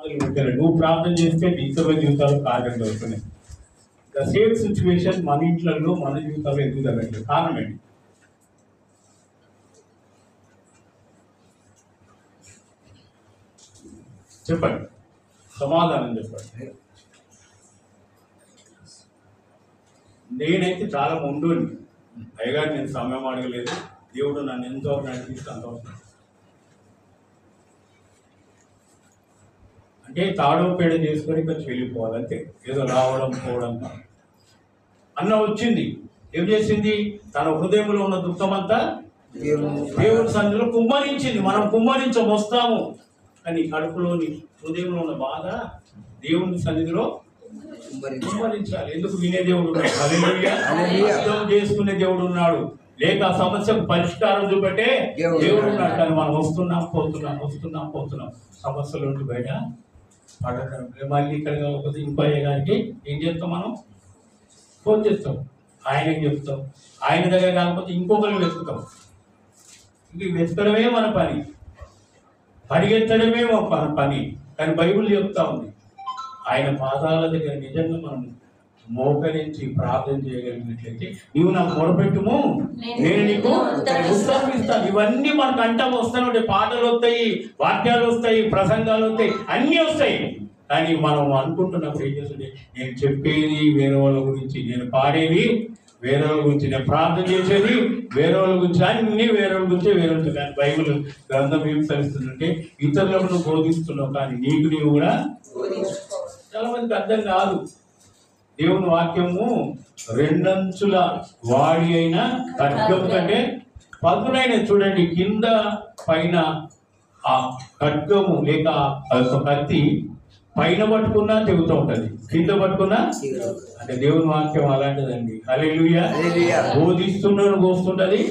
ప్రార్థనలు పెట్టారు. నువ్వు ప్రార్థన చేస్తే ఇతరుల జీవితాలు కార్యం జరుగుతున్నాయి. ద సేమ్ సిచ్యువేషన్ మన ఇంట్లో మన జీవితాల్లో ఎందుకు జరగట్లేదు? కారణం ఏంటి? చెప్పండి, సమాధానం చెప్పండి. నేనైతే చాలా ముందు పైగా నేను సమయం అడగలేదు. దేవుడు నన్ను ఎంతో నడిపిస్తే అంతవరకు. అంటే తాడో పేడ చేసుకొని కొంచెం వెళ్ళిపోవాలి అంతే. ఏదో రావడం పోవడం అన్న వచ్చింది. ఏం చేసింది? తన హృదయంలో ఉన్న దుఃఖం అంతా దేవుని సన్నిధిలో కుమ్మరించింది. మనం కుమ్మరించం వస్తాము, కానీ కడుపులోని హృదయంలో ఉన్న బాధ దేవుని సన్నిధిలో కుమ్మరించాలి. ఎందుకు? వినే దేవుడు ఉన్నాడు, అర్థం చేసుకునే దేవుడు ఉన్నాడు, లేక ఆ సమస్యకు పరిష్కారం చూపెట్టే దేవుడు ఉన్నాడు. కానీ మనం వస్తున్నాం పోతున్నాం సమస్యల నుండి బయట పడతాం. మళ్ళీ ఇక్కడ కాకపోతే ఇంకో గారికి ఏం చేస్తాం? మనం ఫోన్ చేస్తాం, ఆయనకి చెప్తాం. ఆయన దగ్గర కాకపోతే ఇంకొకరిని వెతుకుతాం. ఇంక వెతకడమే మన పని, పరిగెత్తడమే మన పని. కానీ బైబిల్ చెప్తా ఉంది, ఆయన పాదాల దగ్గర నిజంగా మనం మోకరించి ప్రార్థన చేయగలిగినట్లయితే, నీవు నాకు మొరపెట్టుము, నేను నీకు ఉత్తరం ఇస్తాను. ఇవన్నీ మనకు కంఠం వస్తాయి, పాటలు వస్తాయి, వాక్యాలు వస్తాయి, ప్రసంగాలు వస్తాయి, అన్నీ వస్తాయి. కానీ మనం అనుకుంటున్నప్పుడు ఏం చేస్తుంది? నేను చెప్పేది వేరే వాళ్ళ గురించి, నేను పాడేది వేరే వాళ్ళ గురించి, నేను ప్రార్థన చేసేది వేరే వాళ్ళ గురించి, అన్ని వేరే వాళ్ళ గురించి. కానీ బైబిల్ గ్రంథం ఏం తెలుస్తుందంటే, ఇతరులకు నువ్వు బోధిస్తున్నావు, కానీ నీవు కూడా చాలా మందికి అర్థం కాదు. దేవుని వాక్యము రెండంచుల వాడి అయిన ఖడ్గము కంటే పదునైన. చూడండి, కింద పైన ఆ ఖడ్గము లేక కత్తి పైన పట్టుకున్నా తెగుతూ ఉంటది, కింద పట్టుకున్నా. అంటే దేవుని వాక్యం అలాంటిదండి. హల్లెలూయా. బోధిస్తున్నాను కోస్తుంటది,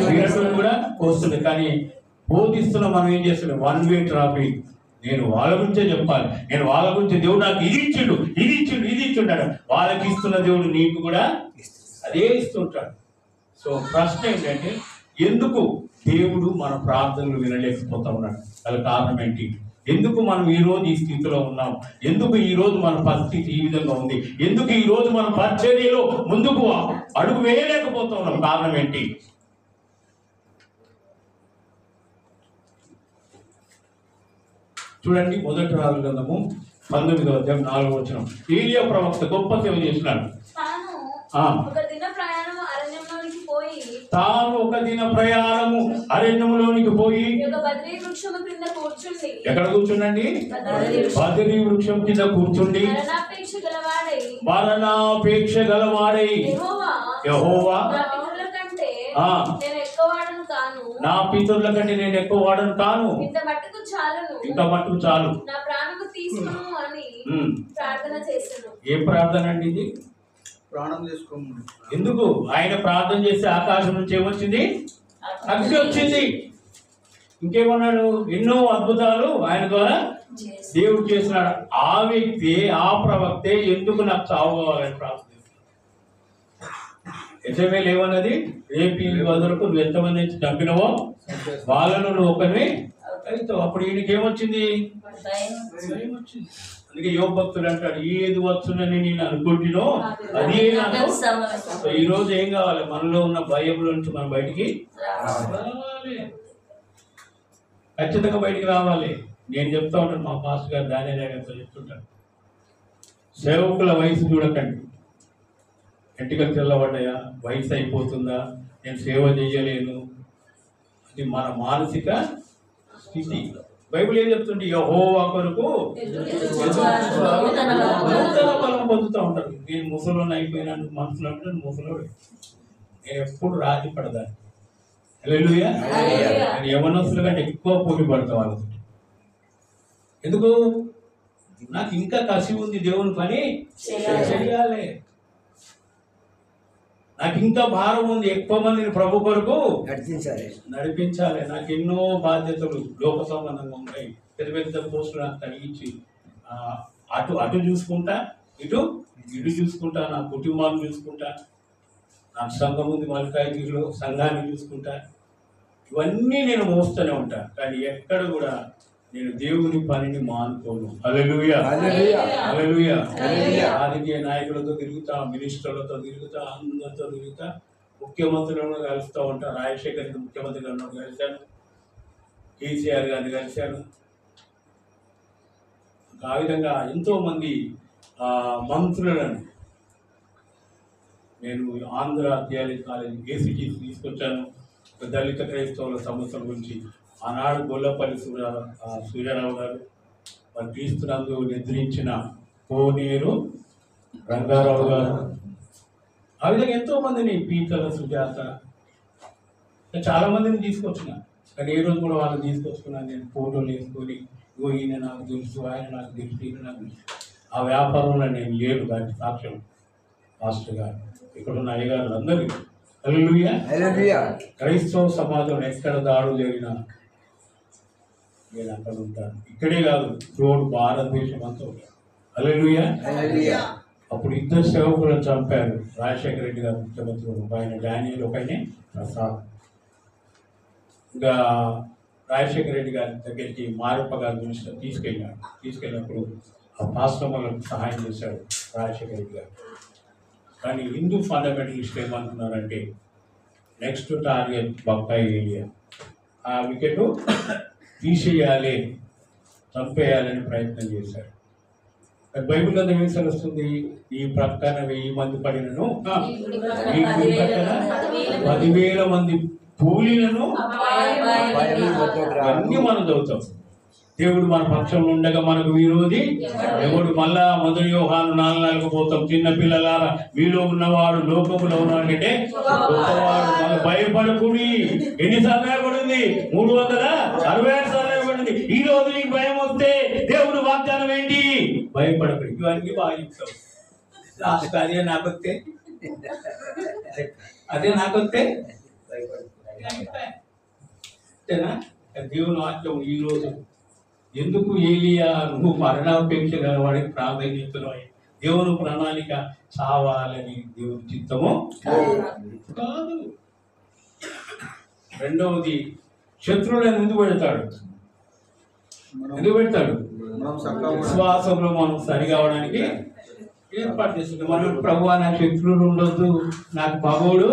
వినటం కూడా కోస్తుంది. కానీ బోధిస్తున్నా మనం ఏం చేస్తున్నాం? One way traffic. నేను వాళ్ళ గురించే చెప్పాలి, నేను వాళ్ళ గురించి, దేవుడు నాకు ఇది ఇచ్చిండు. వాళ్ళకి ఇస్తున్న దేవుడు నీకు కూడా అదే ఇస్తుంటాడు. సో ప్రశ్న ఏంటంటే, ఎందుకు దేవుడు మన ప్రార్థనలు వినలేకపోతా ఉన్నాడు? దానికి కారణం ఏంటి? ఎందుకు మనం ఈ రోజు ఈ స్థితిలో ఉన్నాం? ఎందుకు ఈ రోజు మన పరిస్థితి ఈ విధంగా ఉంది? ఎందుకు ఈ రోజు మన పరిచర్యలో ముందుకు అడుగు వేయలేకపోతా ఉన్నాం? కారణం ఏంటి? చూడండి, మొదటి రాజుల గ్రంథము 19వ అధ్యాయం 4వ వచనం. ఏలియా ప్రవక్త గొప్ప సేవ చేసినాడు. తాను ఒక దిన ప్రయాణము అరణ్యములోనికి పోయి ఎక్కడ కూర్చుండండి? బదరీ వృక్షం కింద కూర్చుండి మరణాపేక్ష గలవాడై యెహోవా, నా పితరుల కంటే నేను ఎక్కువ వాడను కాను, ఇంత మట్టుకు చాలు. ఏ ప్రార్థన అండి ఇది? ప్రాణం తీసుకోమని. ఎందుకు? ఆయన ప్రార్థన చేస్తే ఆకాశం నుంచి ఏమొచ్చింది? అగ్ని వచ్చింది. ఇంకేమన్నాడు? ఎన్నో అద్భుతాలు ఆయన ద్వారా దేవుడు చేస్తున్నాడు. ఆ వ్యక్తి, ఆ ప్రవక్తే ఎందుకు నాకు చావు కావాలని ప్రార్థన నిజమే లేవన్నది, రేపు ఈ వదలకు నువ్వు ఎంతమంది నుంచి చంపినవో వాళ్ళను నువ్వు ఒకరిని అవుతావు. అప్పుడు ఈయనకి ఏమొచ్చింది? వచ్చింది. అందుకే యోగ భక్తుడు అంటాడు, ఏది వచ్చునని నేను అనుకుంటున్నో అది నాకు. సో ఈ రోజు ఏం కావాలి? మనలో ఉన్న భయంలో నుంచి మనం బయటికి రావాలి, ఖచ్చితంగా బయటికి రావాలి. నేను చెప్తా ఉంటాను, మా పాస్టర్ గారు దాని చెప్తుంటాను, సేవకుల వయసు చూడకండి. ఎంటికలు తెల్లబడ్డాయా, వయసు అయిపోతుందా, నేను సేవ చేయలేను, అది మన మానసిక స్థితి. బైబిల్ ఏం చెప్తుంటే, యెహోవా కొరకు నూతన బలం పొందుతూ ఉంటారు. నేను ముసలోని అయిపోయినాను మనసులో అంటే ముసలోడు. నేను ఎప్పుడు రాజీ పడదాను. హల్లెలూయా. నేను యవనస్తుల కంటే ఎక్కువ పోటీ పడతా వాళ్ళతో. ఎందుకు? నాకు ఇంకా కసి ఉంది, దేవుని పని చేయాలి, నాకు ఇంకా భారం ఉంది, ఎక్కువ మందిని ప్రభు కొరకు నడిపించాలి. నాకు ఎన్నో బాధ్యతలు లోక సంబంధంగా ఉంటాయి. పెద్ద పెద్ద పోస్టులు నాకు కలిగించి అటు చూసుకుంటా, ఇటు చూసుకుంటా, నా కుటుంబాన్ని చూసుకుంటా, నాకు సంఘం ఉంది మల్కాయిలో, సంఘాన్ని చూసుకుంటా, ఇవన్నీ నేను మోస్తూనే ఉంటా. కానీ ఎక్కడ కూడా నేను దేవుని పనిని మానుకోను. హల్లెలూయా, హల్లెలూయా. రాజకీయ నాయకులతో తిరుగుతా, మినిస్టర్లతో తిరుగుతా, అందరితో తిరుగుతా, ముఖ్యమంత్రులను కలుస్తూ ఉంటా. రాజశేఖర్ రెడ్డి ముఖ్యమంత్రి గారిని కలిశాను, కేసీఆర్ గారిని కలిశాను. ఆ విధంగా ఎంతోమంది మంత్రులను నేను ఆంధ్ర థియాలజీ కాలేజ్ ఏసీటీసీ తీసుకొచ్చాను. దళిత క్రైస్తవుల సమస్యల గురించి ఆనాడు గొల్లపల్లి సూర్యారావు గారు, మరి క్రీస్తునందు నిద్రించిన కోనేరు రంగారావు గారు, ఆ విధంగా ఎంతోమందిని పీతల సుజాత, చాలా మందిని తీసుకొచ్చిన. కానీ ఏ రోజు కూడా వాళ్ళని తీసుకొచ్చుకున్నాను నేను ఫోటోలు వేసుకొని, ఈయన నాకు తెలుసు, ఆయన నాకు తెలుసు, ఈయన నాకు తెలుసు. ఆ వ్యాపారంలో నేను లేడు. దానికి సాక్ష్యం మాస్టర్ గారు, ఇక్కడున్న అయ్యగారు అందరికీ. హల్లెలూయా. క్రైస్తవ సమాజం ఎక్కడ దాడులు జరిగినా నేను అక్కడ ఉంటాను. ఇక్కడే కాదు, రోడ్ భారతదేశం అంతా ఉంటాను. హల్లెలూయా. అప్పుడు ఇద్దరు సేవకులను చంపారు. రాజశేఖర రెడ్డి గారు ముఖ్యమంత్రి, ఒక ఆయన డానియల్, ఒక ఆయన ప్రసాద్. ఇంకా రాజశేఖర రెడ్డి గారి దగ్గరికి మారప్ప గారి గురించి తీసుకెళ్ళినప్పుడు ఆ పాశ్రమాలకు సహాయం చేశాడు రాజశేఖర రెడ్డి గారు. కానీ హిందూ ఫండమెంటలిస్ట్ ఏమంటున్నారంటే నెక్స్ట్ టార్గెట్ బొప్పాయి ఏరియా, ఆ వికెట్ తీసేయాలి, చంపేయాలని ప్రయత్నం చేశారు. బైబిల్ అంతా ఏం వస్తుంది, ఈ ప్రక్కన 1000 మంది పడినను, ఈ ప్రక్కన 10,000 మంది కూలీలను అన్నీ మనం చదువుతాం. దేవుడు మన పక్షంలో ఉండగా మనకు విరోధి ఎవడు? మళ్ళా 1 యోహాను 4:4 పోతాం. చిన్న పిల్లలారా, మీలో ఉన్నవాడు లోకములో ఉన్నాడంటే గొప్పవాడు. మనకు భయపడకుడి. ఎన్నిసార్లు భయపడింది? 366 సార్లు భయపడింది. ఈ రోజు నీకు భయం వస్తే దేవుడు వాగ్దానం ఏంటి? భయపడకుడి. ఇవన్నీ బాగా చెప్తాం. లాస్ట్ అదే నాకొస్తే అంతేనా? దేవుని వాక్యం ఈరోజు ఎందుకు ఏలియా నువ్వు మరణాపేక్ష గలవాడికి ప్రాధాన్యతలో దేవుని ప్రణాళిక చావాలని దేవుని చిత్తము కాదు. రెండవది, శత్రువులను ఎందుకు పెడతాడు? విశ్వాసంలో మనం సరికావడానికి ఏర్పాటు చేస్తుంది. మనం ప్రభువా నాకు శత్రువులు ఉండొద్దు, నాకు పగోడు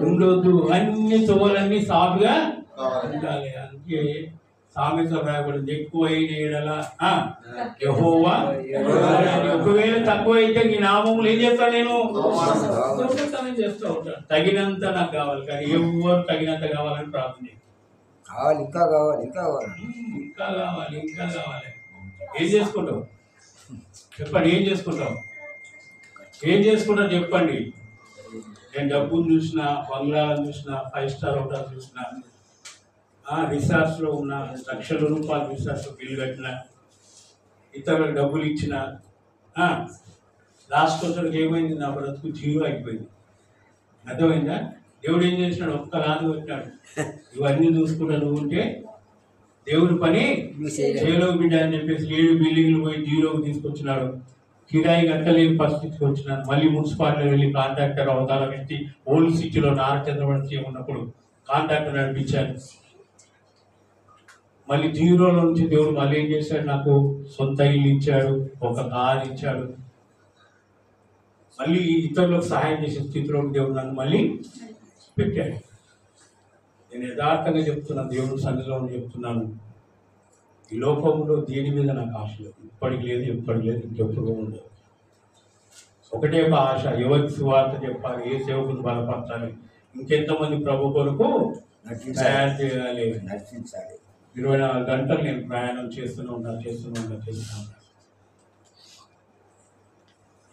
ఉండొద్దు, అన్ని తోలన్నీ సాఫ్గా ఉండాలి. అందుకే సామెతలో రాయబడింది, ఎక్కువైన ఎడల యెహోవా, ఒకవేళ తక్కువ అయితే నీ నామములు ఏం చేస్తాను నేను చేస్తూ ఉంటాను. తగినంత నాకు కావాలి, కానీ ఎవరు తగినంత కావాలని ప్రార్థన ఇంకా కావాలి. ఏం చేసుకుంటావు చెప్పండి? ఏం చేసుకుంటావు చెప్పండి? నేను డబ్బులు చూసిన, బంగ్లాలను చూసిన, 5 స్టార్ హోటల్ చూసిన, రిసార్ట్స్లో ఉన్న లక్షల రూపాయల రిసార్ట్స్ బిల్లు కట్టిన, ఇతరులకు డబ్బులు ఇచ్చిన, లాస్ట్ వచ్చరికి ఏమైంది? నా బ్రతుకు 0 అయిపోయింది. అర్థమైందా? దేవుడు ఏం చేసినాడు? ఒక్క రాదు పెట్టినాడు. ఇవన్నీ చూసుకుంటా నువ్వు ఉంటే దేవుడి పని చేయలో బిడ్డ అని చెప్పేసి 7 బిల్డింగ్లు పోయి 0కి తీసుకొచ్చినాడు. కిరాయి కట్టలేని పరిస్థితికి వచ్చినాడు. మళ్ళీ మున్సిపాలిటీ వెళ్ళి కాంట్రాక్టర్ అవతారం పెట్టి ఓల్డ్ సిటీలో నారచంద్రవరం ఉన్నప్పుడు కాంట్రాక్టర్ నడిపించాను. మళ్ళీ 0లో నుంచి దేవుడు మళ్ళీ ఏం చేశాడు? నాకు సొంత ఇల్లు ఇచ్చాడు, ఒక కారు ఇచ్చాడు. మళ్ళీ ఇతరులకు సహాయం చేసే స్థితిలో దేవుడు నన్ను మళ్ళీ పెట్టాడు. నేను యథార్థంగా చెప్తున్నాను, దేవుడి సన్నిధిలో చెప్తున్నాను, ఈ లోకంలో దేని మీద నాకు ఆశ లేదు. ఇప్పటికి లేదు, ఎప్పటికి లేదు, ఇంకెప్పుడు ఉండదు. ఒకటే ఒక ఆశ, ఎవరికి సువార్త చెప్పాలి, ఏ సేవకుని బలపరచాలి, ఇంకెంతమంది ప్రభు కొరకు తయారు చేయాలి. 24 గంటలు నేను ప్రయాణం చేస్తూనే ఉంటాను.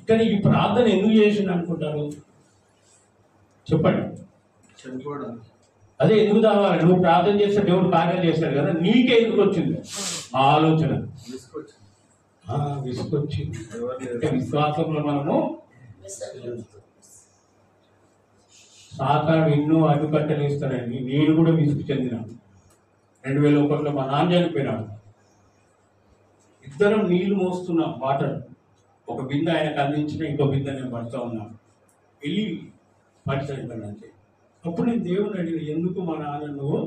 కానీ ఈ ప్రార్థన ఎందుకు చేసింది అనుకుంటారు చెప్పండి? అదే ఎందుకు కావాలి? నువ్వు ప్రార్థన చేస్తే దేవుడు కార్యం చేస్తాడు కదా, నీకే ఎందుకు వచ్చింది ఆ ఆలోచన? విసుకొచ్చింది. అంటే విశ్వాసంలో మనము సాతాను ఎన్నో అడ్డుకట్టలు ఇస్తాడండి. నేను కూడా విసుగు చెందినాను. 2001లో మా నాన్న చనిపోయినాడు. ఇద్దరం నీళ్లు మోస్తున్నాం, వాటర్. ఒక బిందె ఆయనకు అందించిన, ఇంకో బిందె నేను పడుతూ ఉన్నాను. వెళ్ళి పడిపోయాను అంతే. అప్పుడు నేను దేవుని అడిగిన, ఎందుకు మా నాన్న నువ్వు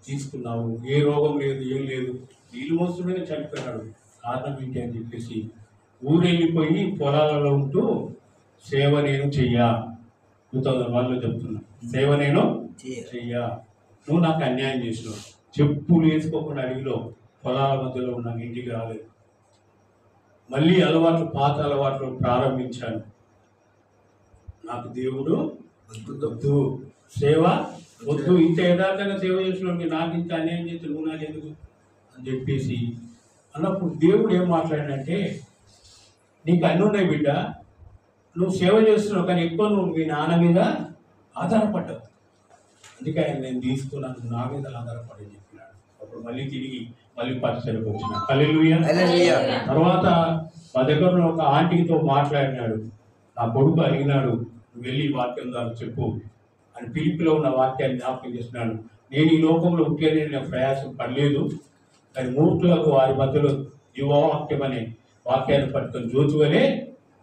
తీసుకున్నావు? ఏ రోగం లేదు, ఏం లేదు, నీళ్ళు మోస్తుండగా చనిపోయినాడు. కారణం ఏంటి అని చెప్పేసి ఊరెళ్ళిపోయి పొలాలలో ఉంటూ సేవ నేను చెయ్యా. 2001లో చెప్తున్నా, సేవ నేను చెయ్యా. నువ్వు నాకు అన్యాయం చేసినావు. చెప్పులు వేసుకోకుండా అడవిలో పొలాల మధ్యలో ఉన్నాను, ఇంటికి రాలేదు. మళ్ళీ పాత అలవాట్లు ప్రారంభించాను. నాకు దేవుడు వద్దు, సేవ వద్దు, ఇంత యథార్థంగా సేవ చేసినప్పుడు నాకు ఇంత అన్యాయం చేస్తే నువ్వు నాకు ఎందుకు అని చెప్పేసి అన్నప్పుడు దేవుడు ఏం మాట్లాడినంటే, నీకు అన్నీ ఉన్నాయి బిడ్డ, నువ్వు సేవ చేస్తున్నావు, కానీ ఎక్కువ నువ్వు మీ నాన్న మీద ఆధారపడ్డావు. అందుకే ఆయన నేను తీసుకున్నాను, నా మీద ఆధారపడి చెప్పినాడు. అప్పుడు మళ్ళీ పరిచయకు వచ్చిన. హల్లెలూయా. తర్వాత మా దగ్గర ఒక ఆంటీతో మాట్లాడినాడు. నా కొడుకు అడిగినాడు, వెళ్ళి వాక్యం ద్వారా చెప్పు అని. పిలుపులో ఉన్న వాక్యాన్ని జ్ఞాపకం చేస్తున్నాడు. నేను ఈ లోకంలో ఉట్టిగానే నేను ప్రయాసం పడలేదు, కానీ మూర్ఖులకు వారి మధ్యలో యువవాక్యం అనే వాక్యాన్ని పట్టుకొని జ్యోతివలే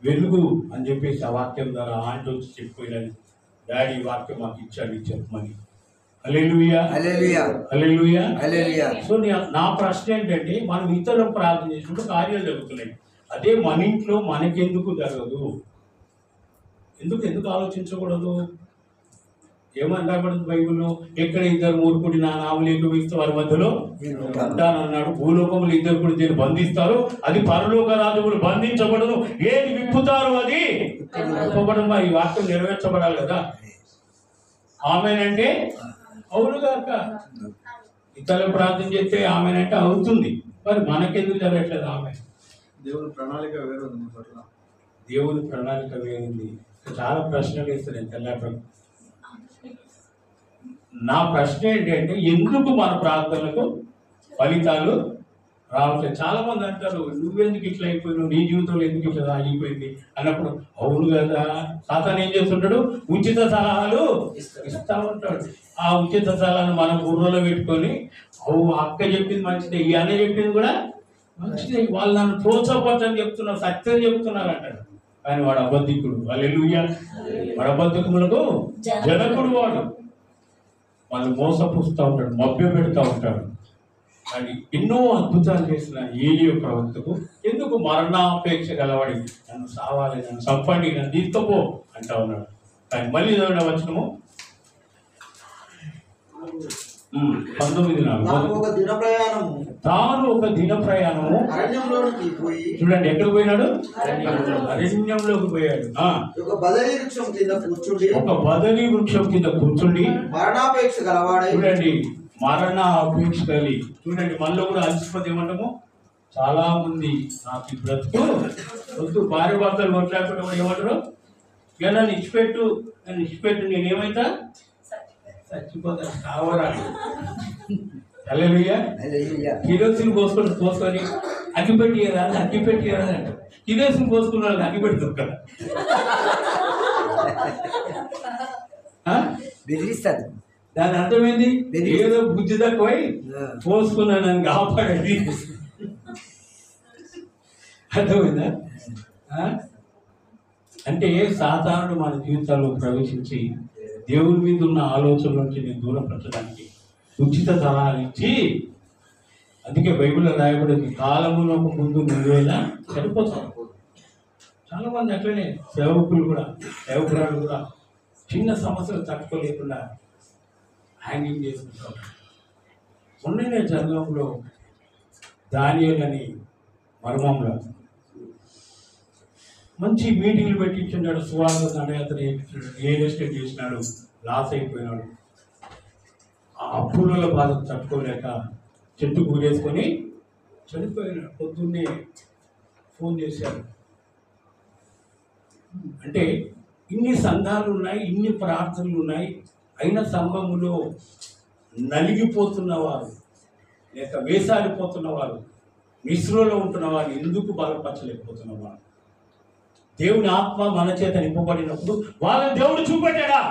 వెలుగు అని చెప్పేసి ఆ వాక్యం ద్వారా ఆంటీ వచ్చి చెప్పిపోయినది. డాడీ వాక్యం మాకు ఇచ్చాడు, చెప్పమని. హల్లెలూయా. సో నా ప్రశ్న ఏంటంటే, మనం ఇతరులు ప్రార్థన చేసినప్పుడు కార్యాలు జరుగుతున్నాయి. అదే మన ఇంట్లో మనకెందుకు జరగదు? ఎందుకు ఆలోచించకూడదు? ఏమని రాబడింది బైబిల్లో? ఎక్కడ ఇద్దరు మూర్ఖుడి నా నామమున ఏకీభవిస్తే వారి మధ్యలో ఉంటానన్నాడు. భూలోకములు ఇద్దరు కూడా దీన్ని బంధిస్తారు, అది పరలోక రాజులు బంధించబడదు. ఏది విప్పుతారు అది విప్పబడదు. మరి ఈ వాక్యం నెరవేర్చబడాలి కదా. ఆమెనంటే అవునుగాక. ఇతరులు ప్రార్థన చేస్తే ఆమెనంటే అవుతుంది, మరి మనకెందుకు జరగట్లేదు? ఆమె దేవుని ప్రణాళిక వేరుంది పట్ల. దేవుని ప్రణాళిక వేరుంది. చాలా ప్రశ్నలు వేస్తున్నాయి తెల్లారి. నా ప్రశ్న ఏంటంటే, ఎందుకు మన ప్రార్థనలకు ఫలితాలు రావట్లేదు? చాలా మంది అంటారు, నువ్వెందుకు ఇట్లా అయిపోయినావు, నీ జీవితంలో ఎందుకు ఇట్లా ఆగిపోయింది అన్నప్పుడు, అవును కదా, సాతాను ఏం చేస్తుంటాడు? ఉచిత సలహాలు ఇస్తా ఉంటాడు. ఆ ఉచిత సలహాను మనం బుర్రలో పెట్టుకొని, అక్క చెప్పింది మంచిదే, ఈ అన్న చెప్పింది కూడా మంచిదే, వాళ్ళు నన్ను ప్రోత్సాహపడని చెప్తున్నారు, సత్యం చెప్తున్నారు అంటాడు. కానీ వాడు అబద్ధికుడు. హల్లెలూయా. వాడు అబద్ధకులకు జనకుడు. వాడు వాళ్ళు మోసపుస్తూ ఉంటాడు, మభ్య పెడతా ఉంటాడు. కానీ ఎన్నో అద్భుతాలు చేసిన ఏలియా ప్రవక్తకు ఎందుకు మరణాపేక్ష గలవాడి, నన్ను సావాలి, నన్ను చంపండి, నన్ను తీసుకపో అంటా ఉన్నాడు. కానీ మళ్ళీ చదవడం వచ్చినము 19 తాను ఒక దిన ప్రయాణము చూడండి, ఎక్కడికి పోయినాడు? అరణ్యంలోకి పోయాడు. ఒక బదరీ వృక్షం కింద కూర్చుండి మరణాపేక్ష గలవాడై, చూడండి, మరణ అపేక్ష కలిగి. చూడండి, మనలో కూడా అలసిపోతే ఏమంటాము? చాలా మంది నాకు ఈ బ్రతుకు వద్దు, భార్య భర్తలు కొట్లాడుకుంటే కూడా ఏమంటారు? ఇక నన్ను ఇచ్చిపెట్టు, నేనేమైతా చచ్చిపోతా, కావరా. హల్లెలూయా. కిరోసిన్ పోసుకొని అగ్గిపెట్టియరా అంట. కిరోసిన్ పోసుకున్న వాళ్ళకి అగ్గిపెట్టి దొరకదు. బెదిరిస్తాడు. దాని అర్థమైంది, ఏదో బుద్ధి తక్కువై పోసుకున్నాను నన్ను కాపాడేది. అర్థమైందా? అంటే సాతానుడు మన జీవితాల్లో ప్రవేశించి దేవుని మీద ఉన్న ఆలోచనల నుంచి నేను దూరపరచడానికి ఉచిత సలహాలు ఇచ్చి, అందుకే బైబిల్లో రాయబడింది, కాలమునకు ముందు నువ్వేలా చనిపోతావు. చాలా మంది అట్లనే సేవకురాలు కూడా చిన్న సమస్యలు తట్టుకోలేకుండా హ్యాంగింగ్ చేసుకుంటారు. మొన్ననే జంగంలో దానియేలు అని మర్మంలో మంచి మీటింగ్లు పెట్టించున్నాడు, సువార్త దండయాత్ర చేయించాడు, రియల్ ఎస్టేట్ చేసినాడు, లాస్ అయిపోయినాడు. ఆ అప్పుల బాధ తట్టుకోలేక చెట్టు కూరేసుకొని చనిపోయినాడు. పొద్దున్నే ఫోన్ చేశారు. అంటే ఇన్ని సంఘాలు ఉన్నాయి, ఇన్ని ప్రార్థనలు ఉన్నాయి, అయిన సంఘములో నలిగిపోతున్నవారు లేక వేసారిపోతున్నవారు, నిస్రోలో ఉంటున్నవారు ఎందుకు బలపరచలేకపోతున్నవారు? దేవుని ఆత్మ మన చేత నింపబడినప్పుడు వాళ్ళని దేవుడు చూపెట్టాడా?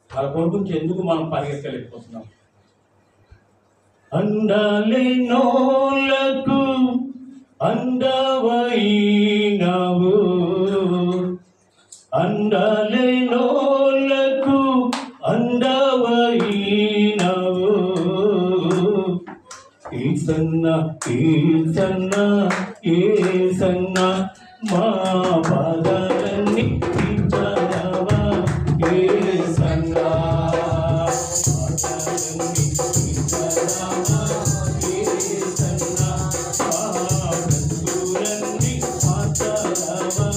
వాళ్ళ కొరకు ఎందుకు మనం పరిగెత్తలేకపోతున్నాం? అండాలేనోలకు అండవైనవు, అండాలేనోలకు అండవైనవు, ఈస ఏసన్నా ఏసన్నా మా బాధలన్నీ తీర్చావా ఏసన్నా బాధలన్నీ తీర్చావా ఏసన్నా మా బ్రతుకులన్నీ మార్చావా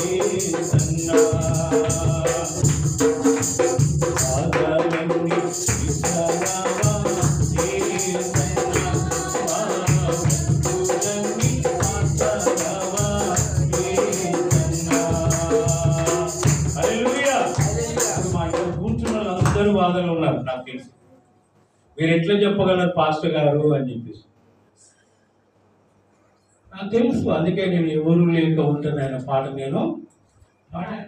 ఏసన్నా బాధలన్నీ తీర్చావా ఏసన్నా మా బ్రతుకులన్నీ మార్చావా ఏసన్నా. హల్లెలూయా. ఇప్పుడు మా ఇక్కడ కూర్చున్న వాళ్ళందరూ బాధలు ఉన్నారు నాకు తెలుసు. మీరు ఎట్లా చెప్పగలరు పాస్టర్ గారు అని చెప్పేసి నాకు తెలుసు. అందుకే నేను ఎవరు లేక ఉంటాను ఆయన పాట నేను పాడాను.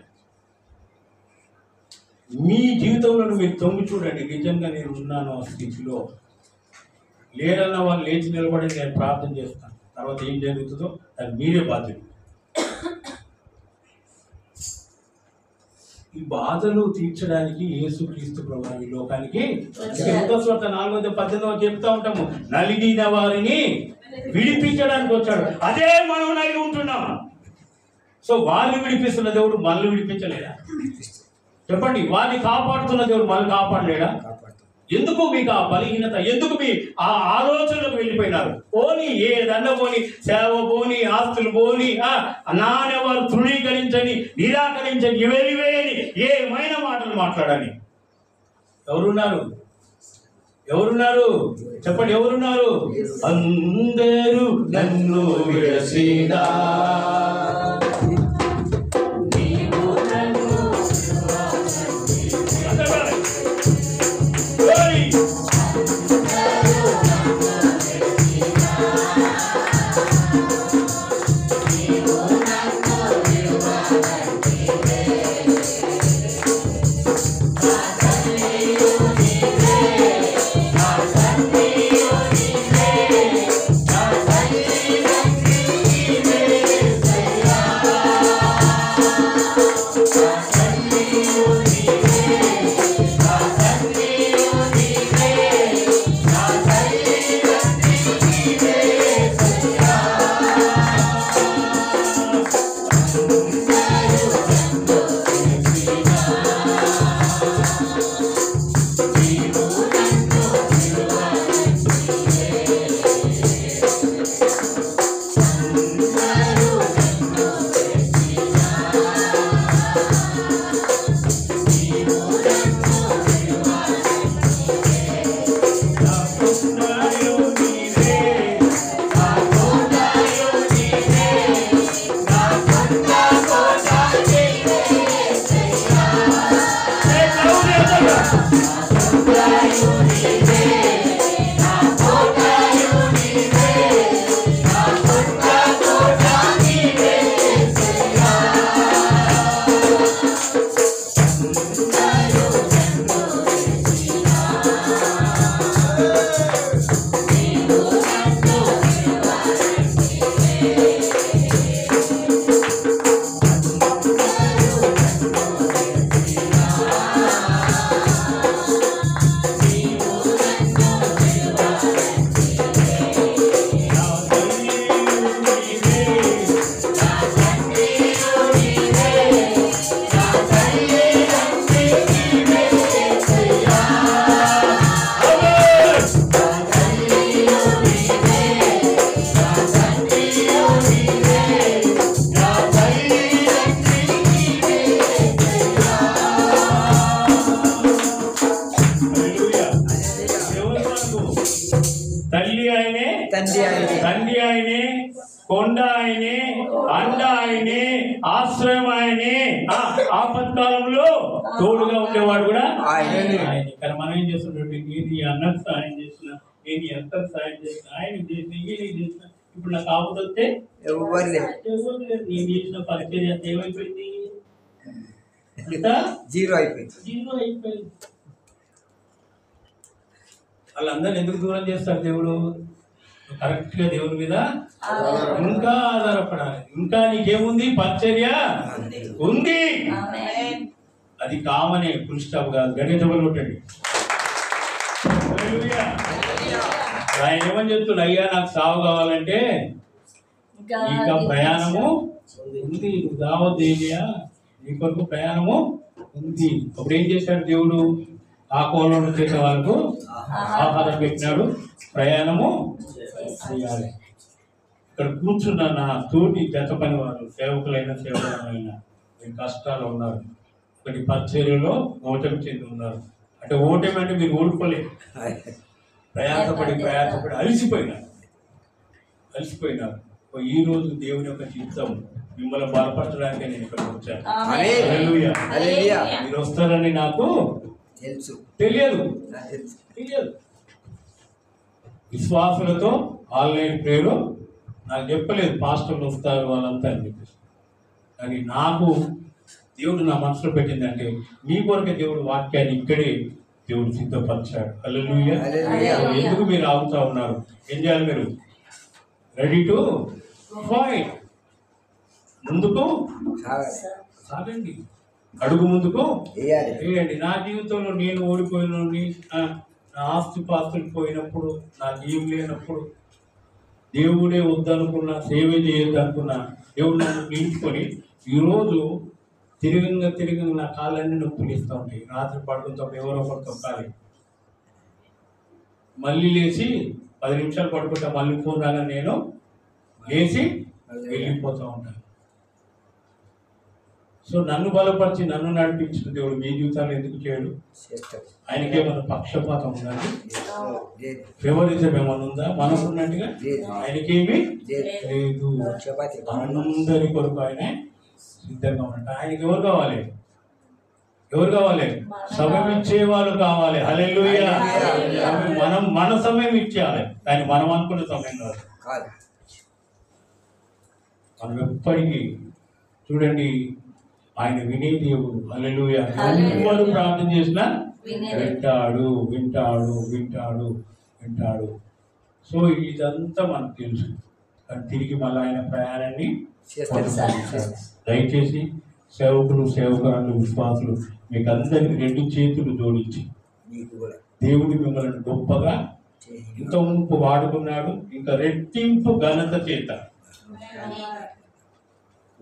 మీ జీవితంలో మీరు తొంగి చూడండి, నిజంగా నేను ఉన్నాను ఆ స్థితిలో. లేరన్న వాళ్ళు లేచి నిలబడి నేను ప్రార్థన చేస్తాను. తర్వాత ఏం జరుగుతుందో అది మీరే బాధ్యులు. ఈ బాధలు తీర్చడానికి యేసుక్రీస్తు ప్రభువు ఈ లోకానికి ఎంతో 4:18 చెప్తా ఉంటాము, నలిగిన వారిని విడిపించడానికి వచ్చాడు. అదే మనం నలిగి ఉంటున్నాం. సో వారిని విడిపిస్తున్న దేవుడు మనల్ని విడిపించలేడా? చెప్పండి. వారిని కాపాడుతున్న దేవుడు మనల్ని కాపాడలేడా? ఎందుకు మీకు ఆ బలహీనత? ఎందుకు మీ ఆ ఆలోచనలకు వెళ్ళిపోయినారు? పోని ఏదన్నా పోని, సేవ పోని, ఆస్తులు పోని, నానేవారు తృణీకరించని, నిరాకరించని, వెలివేయని ఏమైనా మాటలు మాట్లాడాలి. ఎవరున్నారు? ఎవరున్నారు? చెప్పండి, ఎవరున్నారు? అందరూ నన్ను విడసినా తండ్రి ఆయనే, కొండ ఆయనే, అండ ఆయనే, ఆశ్రయం ఆయనే, ఆపత్కాలంలో తోడుగా ఉండేవాడు కూడా ఆయనే. కానీ మనం ఏం చేస్తున్నాడు? నేను అన్నకు సాయం చేసిన, నేను ఎంత సాయం చేసిన, ఆయన చేసిన, ఈయన చేసిన, ఇప్పుడు నాకు ఆపద వస్తే ఎవరు లేదు. నేను చేసిన పరిచయం అంత ఏమైపోయింది? అంతా జీరో అయిపోయింది. వాళ్ళందరినీ ఎందుకు దూరం చేస్తారు దేవుడు? కరెక్ట్ గా దేవుని మీద ఇంకా ఆధారపడాలి. ఇంకా నీకేముంది? పరిచర్య ఉంది. అది కామనే, ఫుల్ స్టాప్ కాదు. గణితములు కొట్టండి. ఆయన ఏమని చెప్తున్నాడు, అయ్యా నాకు సావు కావాలంటే ఇంకా ప్రయాణము ఉంది, దావదేవియా నీ కొరకు ప్రయాణము ఉంది. అప్పుడు ఏం చేశాడు దేవుడు, ఆ కోలంలో చేసే వాళ్ళకు ఆహారం పెట్టినాడు, ప్రయాణము చేయాలి. ఇక్కడ కూర్చున్న నా తోటి జత పని వారు సేవకులైన సేవకులైన కష్టాలు ఉన్నారు, ఒకటి పరిచర్యలో ఓటమి చెంది ఉన్నారు. అంటే ఓటమి అంటే మీరు ఓడిపోలేదు, ప్రయాసపడి అలసిపోయినారు. ఈ రోజు దేవుని యొక్క చిత్తం మిమ్మల్ని బలపరచడానికి నేను ఇక్కడికి వచ్చాను. హల్లెలూయా. మీరు వస్తారని నాకు తెలియదు. విశ్వాసులతో ఆన్లైన్ ప్రేయర్ నాకు చెప్పలేదు, పాస్టర్లు వస్తారు వాళ్ళంతా అని చెప్పేసి. కానీ నాకు దేవుడు నా మనసులో పెట్టిందంటే మీ కొరకే దేవుడు వాక్యాన్ని ఇక్కడే దేవుడు సిద్ధపరిచాడు. హల్లెలూయా. ఎందుకు మీరు ఆగుతా ఉన్నారు? ఏం చేయాలి? మీరు రెడీ టు ఫైట్, ముందుకు సాగండి, అడుగు ముందుకు వేయండి. నా జీవితంలో నేను ఓడిపోయిన, నా ఆస్తిపాస్తులు పోయినప్పుడు, నాకు ఏం లేనప్పుడు, దేవుడే వద్దనుకున్నా, సేవ చేయొద్దనుకున్నా, దేవుడు నన్ను నిలుచుకొని ఈరోజు తిరిగి నా కాళ్ళన్నీ నొప్పులు ఇస్తూ ఉంటాయి. రాత్రి పడుకుంటాం, ఎవరో ఒకరు తొక్కాలి. మళ్ళీ లేచి 10 నిమిషాలు పడుకుంటా, మళ్ళీ ఫోన్ రాగా నేను లేచి వెళ్ళిపోతూ ఉంటాను. సో నన్ను బలపరిచి నన్ను నడిపించిన దేవుడు మీ జీవితాలు ఎందుకు చేయడు? ఆయనకేమన్నా పక్షపాతం ఉందండి? ఫేవరిజం ఏమన్నా ఉందా? మనకు ఉన్నట్టుగా ఆయనకేమీ లేదు. అందరి కొరకు ఆయన సిద్ధంగా ఉంటాడు. ఆయనకి ఎవరు కావాలి? సమయం ఇచ్చే వాళ్ళు కావాలి. హల్లెలూయా. మనం మన సమయం ఇచ్చేయాలి, కానీ మనం అనుకునే సమయం కాదు. మనం ఎప్పటికీ చూడండి, ఆయన వినే దేవుడు. హల్లెలూయా. ఎవరు ప్రార్థన చేసినా వింటాడు. సో ఇదంతా మనకు తెలుసు, కానీ తిరిగి మళ్ళీ ఆయన ప్రయాణాన్ని దయచేసి సేవకురాలు విశ్వాసులు మీకు అందరికి 2 చేతులు జోడించి దేవుడు మిమ్మల్ని గొప్పగా ఇంత ముందు వాడుకున్నాడు, ఇంకా రెట్టింపు ఘనత చేత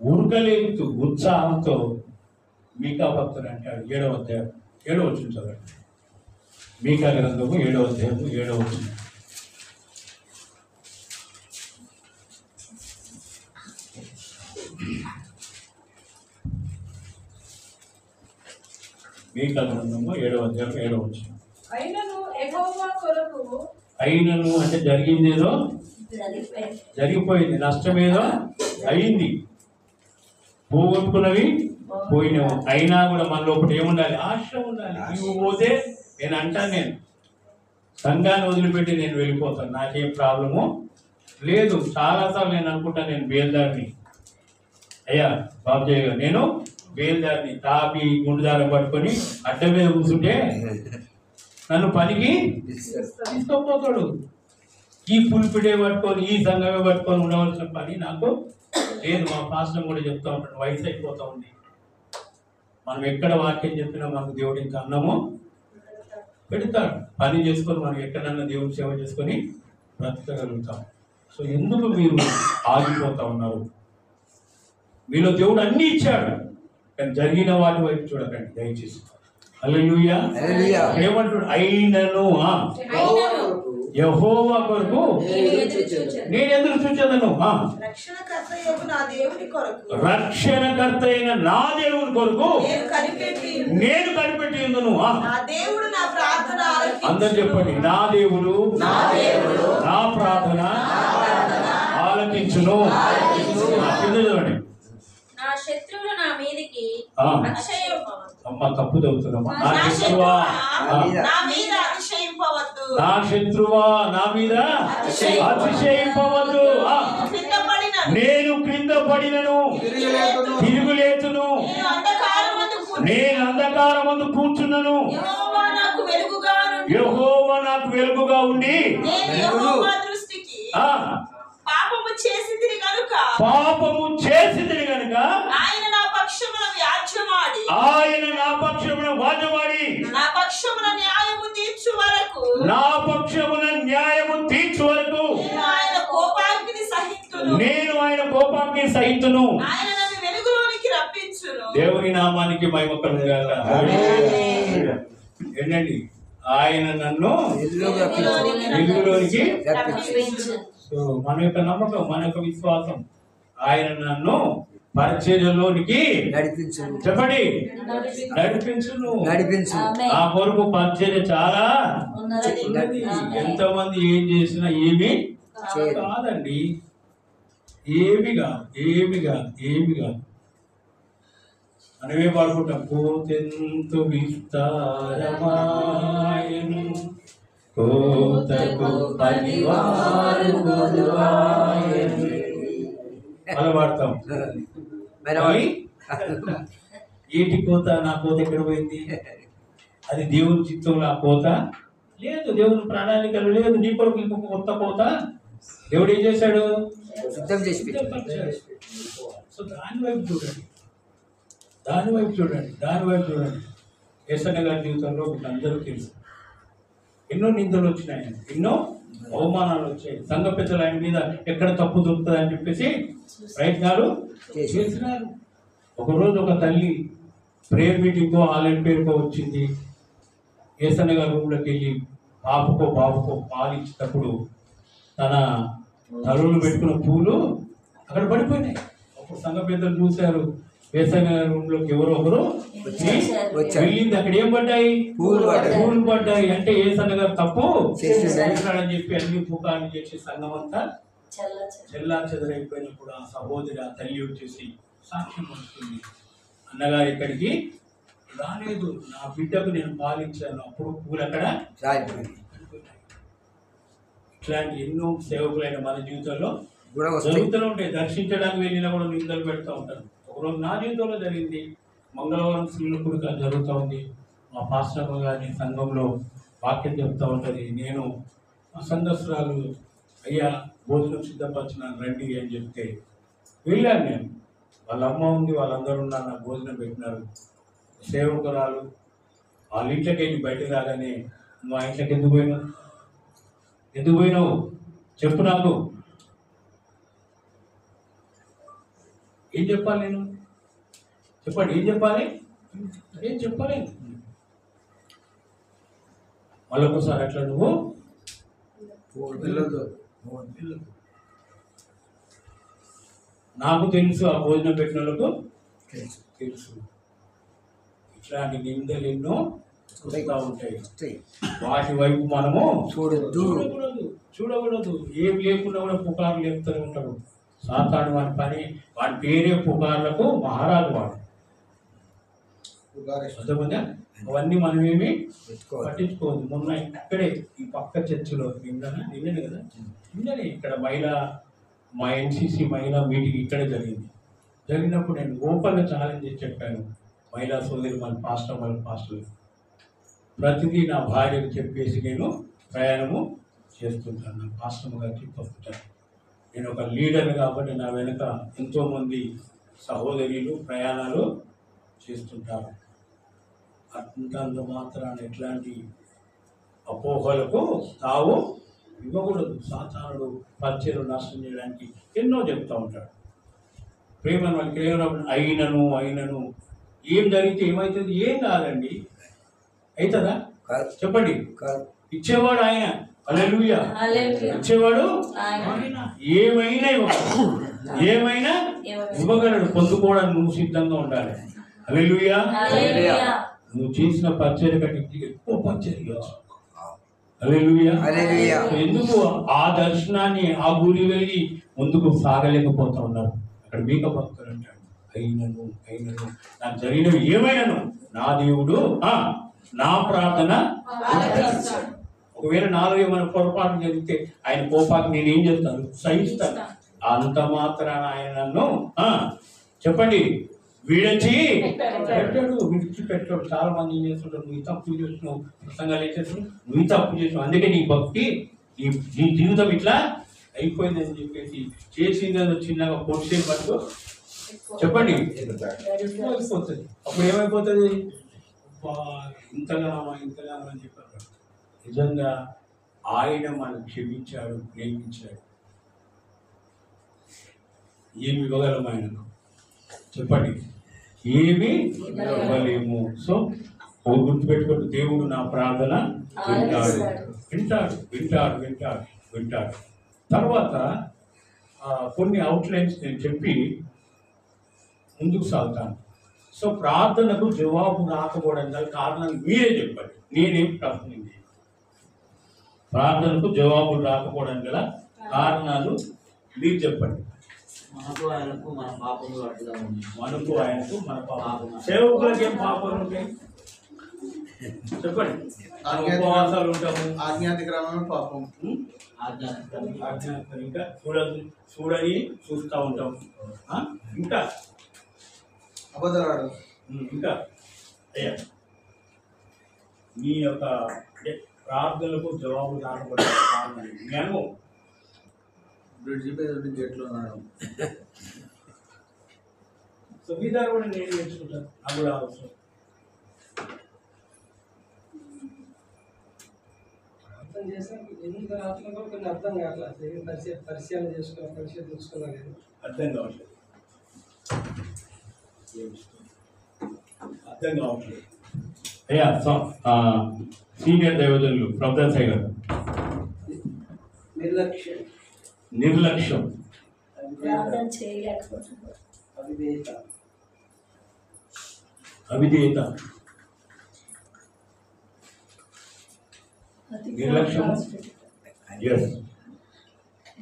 ఉరకలేంతు ఉత్సాహంతో మీకా భక్తులు అంటాడు. 7వ అధ్యాయం 7వ వచనం చదవండి. మీకా గ్రంథము 7వ అధ్యాయము 7వ వచనం. మీకా గ్రంథము 7వ అధ్యాయం 7వ వచనం. అయినను అంటే జరిగిందేదో జరిగిపోయింది, నష్టమేదో అయింది, పోగొట్టుకున్నవి పోయినావు. అయినా కూడా మనలో ఒకటి ఏముండాలి? ఆశ ఉండాలి. నువ్వు పోతే నేను సంఘాన్ని వదిలిపెట్టి నేను వెళ్ళిపోతాను, నాకేం ప్రాబ్లము లేదు. చాలాసార్లు నేను అనుకుంటాను, నేను బేల్దారిని, అయ్యా బాబుజయ్య గారు, నేను బేల్దారిని, తాపి గుండెదారం పట్టుకొని అడ్డ మీద కూర్చుంటే నన్ను పనికి తీసుకోపోతాడు. ఈ పులిపిడే పట్టుకొని, ఈ సంఘమే పట్టుకొని ఉండవలసిన పని నాకు లేదు. మా పాస్టర్ కూడా చెప్తా ఉంటాడు, వయసు అయిపోతా ఉంది, మనం ఎక్కడ వాక్యం చెప్పినా మనకు దేవుడు ఇంకా అన్నము పెడతాడు. పని చేసుకొని మనం ఎక్కడన్నా దేవుడి సేవ చేసుకొని బ్రతకగలుగుతాం. సో ఎందుకు మీరు ఆగిపోతా ఉన్నారు? మీలో దేవుడు అన్ని ఇచ్చాడు, కానీ జరిగిన వాటి వైపు చూడకండి దయచేసి. హల్లెలూయా. ఏమంటాడు? అయినను యెహోవా కొరకు నేను ఎదురు చూచేదను, రక్షణకర్త అయిన నా దేవుని కొరకు నేను కనిపెట్టి ఉందును. అందరు చెప్పండి, నా దేవుడు నా ప్రార్థన ఆలకించును. చూడండి, అమ్మ తప్పు చదువుతుందమ్మా. నా శత్రువా నా మీద అతిశయింపవద్దు. నేను క్రింద పడినను తిరుగులేతును, నేను అంధకారమందు కూర్చున్నను, యెహోవా నాకు వెలుగుగా ఉండి పాపము చేసితిని గనుక ఆయన నా పక్షమున వాద్యమాడి నా పక్షమున న్యాయము తీర్చు నేను ఆయన కోపాగ్ని సహితును. ఆయన నన్ను వెలుగులోనికి రప్పించును. దేవుని నామానికి మహిమ కలుగుగాక. ఏంటండి, ఆయన నన్ను వెలుగులోనికి. సో మన యొక్క నమ్మకం, మన యొక్క విశ్వాసం, ఆయన నన్ను పరిచర్యలోనికి నడిపించును. చెప్పండి, నడిపించును. నడిపించును. ఆ కొరకు పరిచర్య చాలా ఉన్నది. ఉన్నది. ఆమేన్. ఎంతమంది ఏం చేసినా ఏమీ చేయరు. కాదండి, ఏమి కాదు, ఏమి కాదు, ఏమి కాదు. మనమే పాడుకుంటాం, కోతెంత విస్తారమాయను, కోతకు పనివారు కొలువాయను. అలా పాడతాం. మరి కానీ ఏంటి కోత? నా కోత ఎక్కడ పోయింది? అది దేవుని చిత్తంలో ఆ కోత లేదు, దేవుని ప్రణాళికలు లేదు. నీ కొరకు ఇంకొక కొత్త కోత దేవుడు ఏం చేశాడు? సిద్ధం చేసి సిద్ధపరిచాడు. సో దాని వైపు చూడండి, దాని వైపు చూడండి, దాని వైపు చూడండి. యేసయ్య గారి జీవితంలో మీకు అందరూ తెలుసు, ఎన్నో నిందలు వచ్చినాయి, ఎన్నో అవమానాలు వచ్చాయి. సంఘ పెద్దలు ఆయన మీద ఎక్కడ తప్పు దొరుకుతుంది అని చెప్పేసి ప్రయత్నాలు చేసినారు. ఒకరోజు ఒక తల్లి ప్రేయర్ మీటింగ్కో ఆన్లైన్ పేరుకో వచ్చింది. యేసయ్య గారి రూమ్లోకి వెళ్ళి పాపకో బాబుకో పాలు ఇచ్చేటప్పుడు తన తలులు పెట్టుకున్న పూలు అక్కడ పడిపోయినాయి. అప్పుడు సంఘ పెద్దలు చూశారు, యేసయ్య గారి రూమ్లోకి ఎవరో ఒకరు వెళ్ళింది. అక్కడ ఏం పడ్డాయి? పూలు పడ్డాయి. అంటే యేసయ్య గారు తప్పు చేశాడని చెప్పి అన్ని పుకార్లు చేసి సంఘం అంతా చెల్లా చెదరైపోయినప్పుడు ఆ సహోదరి, ఆ తల్లి వచ్చేసి సాక్ష్యం వస్తుంది, అన్నగారు ఇక్కడికి రాలేదు, నా బిడ్డకు నేను పాలించాను, అప్పుడు పూలు అక్కడ. ఇట్లాంటి ఎన్నో సేవకులైన మన జీవితంలో జరుగుతూనే ఉంటాయి. దర్శించడానికి వెళ్ళినా కూడా నిందలు పెడతా ఉంటారు. ఒకరోజు నా జీవితంలో జరిగింది. మంగళవారం స్త్రీల కూడిక జరుగుతూ ఉంది. మా పాస్టర్ గారి సంఘంలో వాక్యం చెప్తూ ఉంటుంది. నేను మా సంఘస్థురాలు, అయ్యా భోజనం సిద్ధపరిచినాను రండి అని చెప్తే వెళ్ళాను. నేను వాళ్ళ అమ్మ ఉంది, వాళ్ళందరూ ఉన్నారు, నాకు భోజనం పెట్టినారు. సేవకురాలు వాళ్ళ ఇంట్లోకి వెళ్ళి బయటకు రాగానే, నువ్వు ఆ ఇంట్లోకి ఎందుకు పోయినావు, ఎందుకు పోయినావు చెప్పు, నాకు ఏం చెప్పాలి? నేను చెప్పండి, ఏం చెప్పాలి? ఏం చెప్పాలి? మళ్ళొకసారి అట్లా నువ్వు నాకు తెలుసు, ఆ భోజనం పెట్టిన వాళ్ళకు తెలుసు. ఇట్లాంటి నిందలు ఎన్నో వస్తూ ఉంటాయి. వాటి వైపు మనము చూడకూడదు. ఏం లేకుండా కూడా పుకార్లు లేపుతూనే ఉంటాడు సాతాను. వాడి పని, వాడి పేరే పుకార్లకు మహారాజు వాడు. అర్థమైందా? అవన్నీ మనమేమి పట్టించుకోవద్దు. మొన్న ఇక్కడే ఈ పక్క చర్చిలో నిన్ననే కదా, నిన్ననే ఇక్కడ మా ఎన్సీసీ మహిళా మీటింగ్ ఇక్కడే జరిగినప్పుడు నేను ఓపెన్గా ఛాలెంజ్ చేసి చెప్పాను. మహిళా సోదరి మన పాస్టర్ ప్రతిదీ నా భార్యకు చెప్పేసి నేను ప్రయాణము చేస్తుంటాను. నా పాస్టర్ గారికి పంపుతాను. నేను ఒక లీడర్ కాబట్టి నా వెనుక ఎంతోమంది సహోదరులు ప్రయాణాలు చేస్తుంటారు. అంతంత మాత్రాన ఎట్లాంటి అపోహలకు తావు ఇవ్వకూడదు. సాతానుడు పరిచయం నాశనం చేయడానికి ఎన్నో చెప్తూ ఉంటాడు. ప్రేమను వాళ్ళకి కేవలం అయినను ఏం జరిగితే ఏమవుతుంది? ఏం కాదండి. అవుతుందా? చెప్పండి. ఇచ్చేవాడు ఆయన. హల్లెలూయా. ఇచ్చేవాడు ఆయన. ఏమైనా ఇవ్వగలడు. పొందుకోవడానికి నువ్వు సిద్ధంగా ఉండాలి. హల్లెలూయా. నువ్వు చేసిన పరిచర్య కంటే ఎక్కువ పరిచర్య చేయవచ్చు. హల్లెలూయా. ఎందుకు ఆ దర్శనాన్ని, ఆ గురి వెళ్ళి ముందుకు సాగలేకపోతా ఉన్నారు? అక్కడ మీక భక్తులు అంటాడు, అయినను నాకు జరిగినవి ఏమైనాను నా దేవుడు నా ప్రార్థన. ఒకవేళ నాలో ఏమైనా పొరపాటు జరిగితే ఆయన కోపాన్ని నేనేం చేస్తాను? సహిస్తాను. అంత మాత్రాన ఆయన నన్ను చెప్పండి విడిచిపెట్టాడు. చాలా మంది ఏం చేస్తుంటారు, నువ్వు తప్పు చేస్తున్నావు, ప్రసంగాలు ఏం చేస్తున్నావు, నువ్వు తప్పు చేస్తున్నావు, అందుకే నీ భక్తి నీ జీవితం ఇట్లా అయిపోయిందని చెప్పేసి చేసింది చిన్నగా పొడిసే పట్టు చెప్పండి అయిపోతుంది. అప్పుడు ఏమైపోతుంది? ఇంతగానో అని చెప్పారు. నిజంగా ఆయన మనం క్షమించాడు, ప్రేమించాడు. ఏమి ఇవ్వగలము ఆయనకు? చెప్పండి, ఏమి ఇవ్వలేము. సో గుర్తుపెట్టుకోండి, దేవుడు నా ప్రార్థన వింటాడు వింటాడు వింటాడు వింటాడు వింటాడు. తర్వాత కొన్ని అవుట్లైన్స్ నేను చెప్పి ముందుకు సాగుతాను. సో ప్రార్థనకు జవాబు రాకపోవడం గల కారణం మీరే చెప్పండి, నేనేం ప్రశ్నించి. ప్రార్థనకు జవాబులు రాకపోవడం గల కారణాలు మీరు చెప్పండి. మనకు ఆయనకు మన పాపములు అడ్డుగా ఉంది. మనకు ఆయనకు మన పాపం. సేవకులకి ఏం పాపాలు ఉంటాయి చెప్పండి? ఉపవాసాలు ఉంటాము, ఆజ్ఞాతిక్రమమే పాపం. ఆధ్యాత్మిక ఇంకా చూడని చూస్తూ ఉంటాం. ఇంకా అబద్ధాలు ఇంకా అయ్యా మీ యొక్క ప్రార్థనలకు జవాబు రాకపోవడం కారణం నేను బ్రిడ్జి మీద గేట్లో ఉన్నాడు. సో మీ ద్వారా కూడా నేను నేర్చుకుంటాను, నాకు కూడా అవసరం. అర్థం చేసాం ఎందుకు రాత్రులు కూడా కొన్ని అర్థం కావట్లేదు. పరిశీలన చేసుకున్నాం, పరిశీలించుకున్నాం కానీ అర్థం కావట్లేదు, అర్థం కావట్లేదు. అయ్యా సీనియర్ దైవజనులు ప్రభుదాస్ గారు, నిర్లక్ష్యం ప్రార్థన చేయలేకపోతున్నారు. అవిధేయత నిర్లక్ష్యం. ఎస్,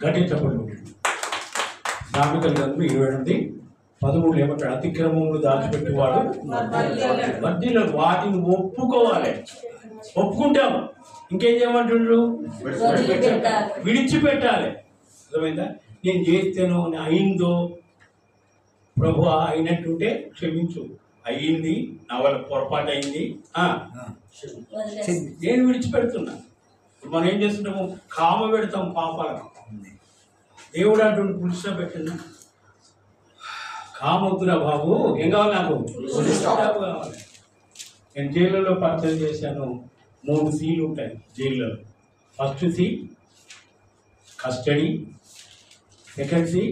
ఘటించబడి సామెతల గ్రంథం 28:13 ఏమంటాడు? అతిక్రమములు దాచిపెట్టేవాడు మధ్యలో వాటిని ఒప్పుకోవాలి. ఒప్పుకుంటాం, ఇంకేం చేయమంటుండ్రు? విడిచిపెట్టాలి. అర్థమైందా? నేను చేస్తేనో అయిందో ప్రభు అయినట్టుంటే క్షమించు, అయ్యింది నా వల్ల పొరపాటు అయింది, నేను విడిచిపెడుతున్నా. మనం ఏం చేస్తుంటాము? కామ పెడతాం పాపాలకు. దేవుడు అటువంటి పురుష పెట్టిన కామొద్దురా బాబు, ఏం కావాలి నాకు? కావాలి. నేను జైళ్ళలో పరిచయం చేశాను. 3 సీలు ఉంటాయి జైల్లో. First C custody, second C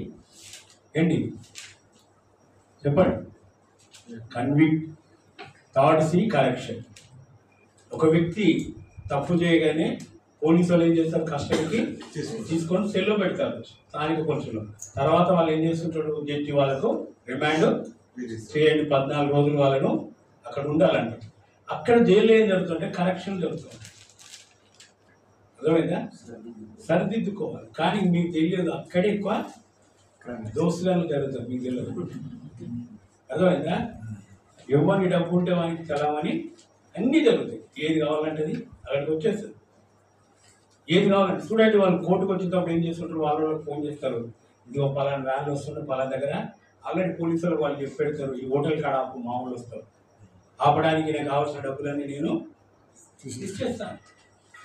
ఏంటి చెప్పండి? Convict, third C correction. ఒక వ్యక్తి తప్పు చేయగానే పోలీసు వాళ్ళు ఏం చేస్తారు? కస్టడీకి తీసుకొని సెల్లో పెడతారు స్థానిక పోలీసులు. తర్వాత వాళ్ళు ఏం చేస్తుంటారు? జడ్జి వాళ్ళకు రిమాండ్ చేయండి, 14 రోజులు వాళ్ళను అక్కడ ఉండాలంట. అక్కడ జైల్లో ఏం జరుగుతుంటే కరెక్షన్ జరుగుతుంది. అర్థమైందా? సరిదిద్దుకోవాలి. కానీ మీకు తెలియదు, అక్కడే ఎక్కువ దోస్తులను జరుగుతుంది, మీకు తెలియదు. అర్థమైందా? ఎవరిని డబ్బు ఉంటే వానికి చలామని అన్నీ జరుగుతాయి. ఏది కావాలంటే అది అక్కడికి వచ్చేస్తుంది. ఏది కావాలంటే చూడండి, వాళ్ళు కోర్టుకు వచ్చినప్పుడు ఏం చేస్తుంటారు? వాళ్ళకి ఫోన్ చేస్తారు, ఇదిగో పలానా వ్యాన్లు వస్తుంటారు పలానా దగ్గర. ఆల్రెడీ పోలీసులు వాళ్ళు చెప్పి పెడతారు, ఈ హోటల్ కాడ ఆపు, మామూలు వస్తారు. ఆపడానికి నాకు కావాల్సిన డబ్బులన్నీ నేను ఇచ్చేస్తాను.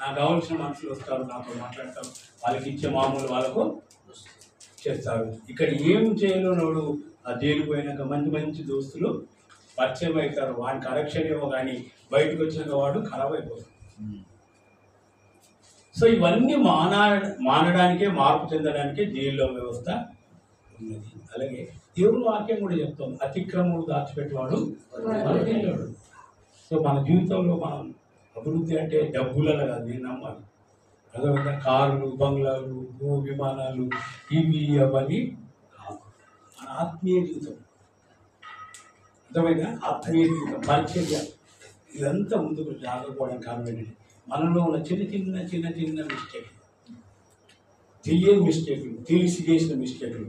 నాకు కావాల్సిన మనుషులు వస్తారు, నాతో మాట్లాడతారు, వాళ్ళకి ఇచ్చే మామూలు వాళ్ళకు చేస్తారు. ఇక్కడ ఏం చేయలేనోడు ఆ జైలు పోయినాక మంచి మంచి దోస్తులు పరిచయం అవుతారు. వాడి కరెక్షన్ ఏమో కానీ బయటకు వచ్చినాక వాడు ఖరాబ్ అయిపోతాడు. సో ఇవన్నీ మానడానికే, మార్పు చెందడానికే జైల్లో వ్యవస్థ ఉన్నది. అలాగే దేవుని వాక్యం కూడా చెప్తాం, అతిక్రమములు దాచిపెట్టేవాడు వరదలేడు. సో మన జీవితంలో మనం అభివృద్ధి అంటే డబ్బులలో కాదు, నేను నమ్మాలి. అదేవిధంగా కార్లు, బంగ్లాలు, భూ విమానాలు, ఇవి అవన్నీ మన ఆత్మీయ జీవితం. అర్థమైందా? ఆత్మీయ జీవితం, పరిచర్య, ఇదంతా ముందుకు జాగ్రత్తపోవడానికి కారణం ఏంటంటే మనలో ఉన్న చిన్న చిన్న మిస్టేక్లు, తెలియని మిస్టేక్లు, తెలిసి చేసిన మిస్టేక్లు,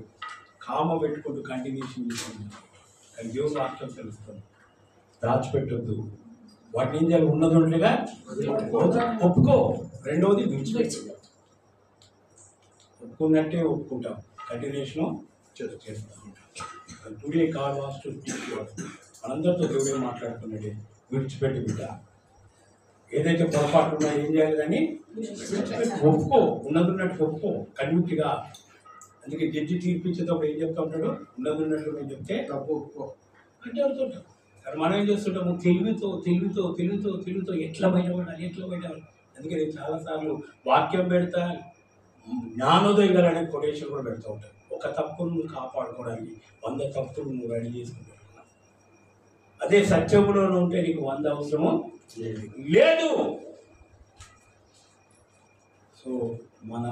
కామ పెట్టుకుంటూ కంటిన్యూషన్ చేస్తుంది. కానీ దేవుడు వాక్యం తెలుస్తుంది, దాచిపెట్టొద్దు. వాటిని ఏం చేయాలి? ఉన్నది ఉండగా ఒప్పుకో. రెండవది విడిచిపెట్టు. ఒప్పుకున్నట్టే ఒప్పుకుంటాం, కంటిన్యూషన్ చేస్తాం. Today call was to speak word. మనందరితో దేవుడే మాట్లాడుతున్నాడే, విడిచిపెట్టి బిడ్డ. ఏదైతే పొరపాటు ఉన్నా ఏం చేయాలి? కానీ ఒప్పుకో, ఉన్నది ఉన్నట్టు ఒప్పుకో కన్విక్ట్గా. అందుకే జడ్జి తీర్పించేటప్పుడు ఏం చెప్తా ఉంటాడు? ఉన్నది ఉన్నట్లు నేను చెప్తే తప్పు ఒప్పుకో అంటే అవుతుంటాం. కానీ మనం ఏం చేస్తుంటాము? తెలివితో ఎట్లా బయటపడాలి. అందుకే నేను చాలాసార్లు వాక్యం పెడతా, జ్ఞానోదయం గల అనే కొటేషన్ కూడా పెడతా ఉంటాను. ఒక ఒక్క తప్పును నువ్వు కాపాడుకోవడానికి 100 తప్పులు నువ్వు రెడీ చేసుకుంటావు. అదే సత్యములో ఉంటే నీకు 100 అవసరము లేదు. సో మన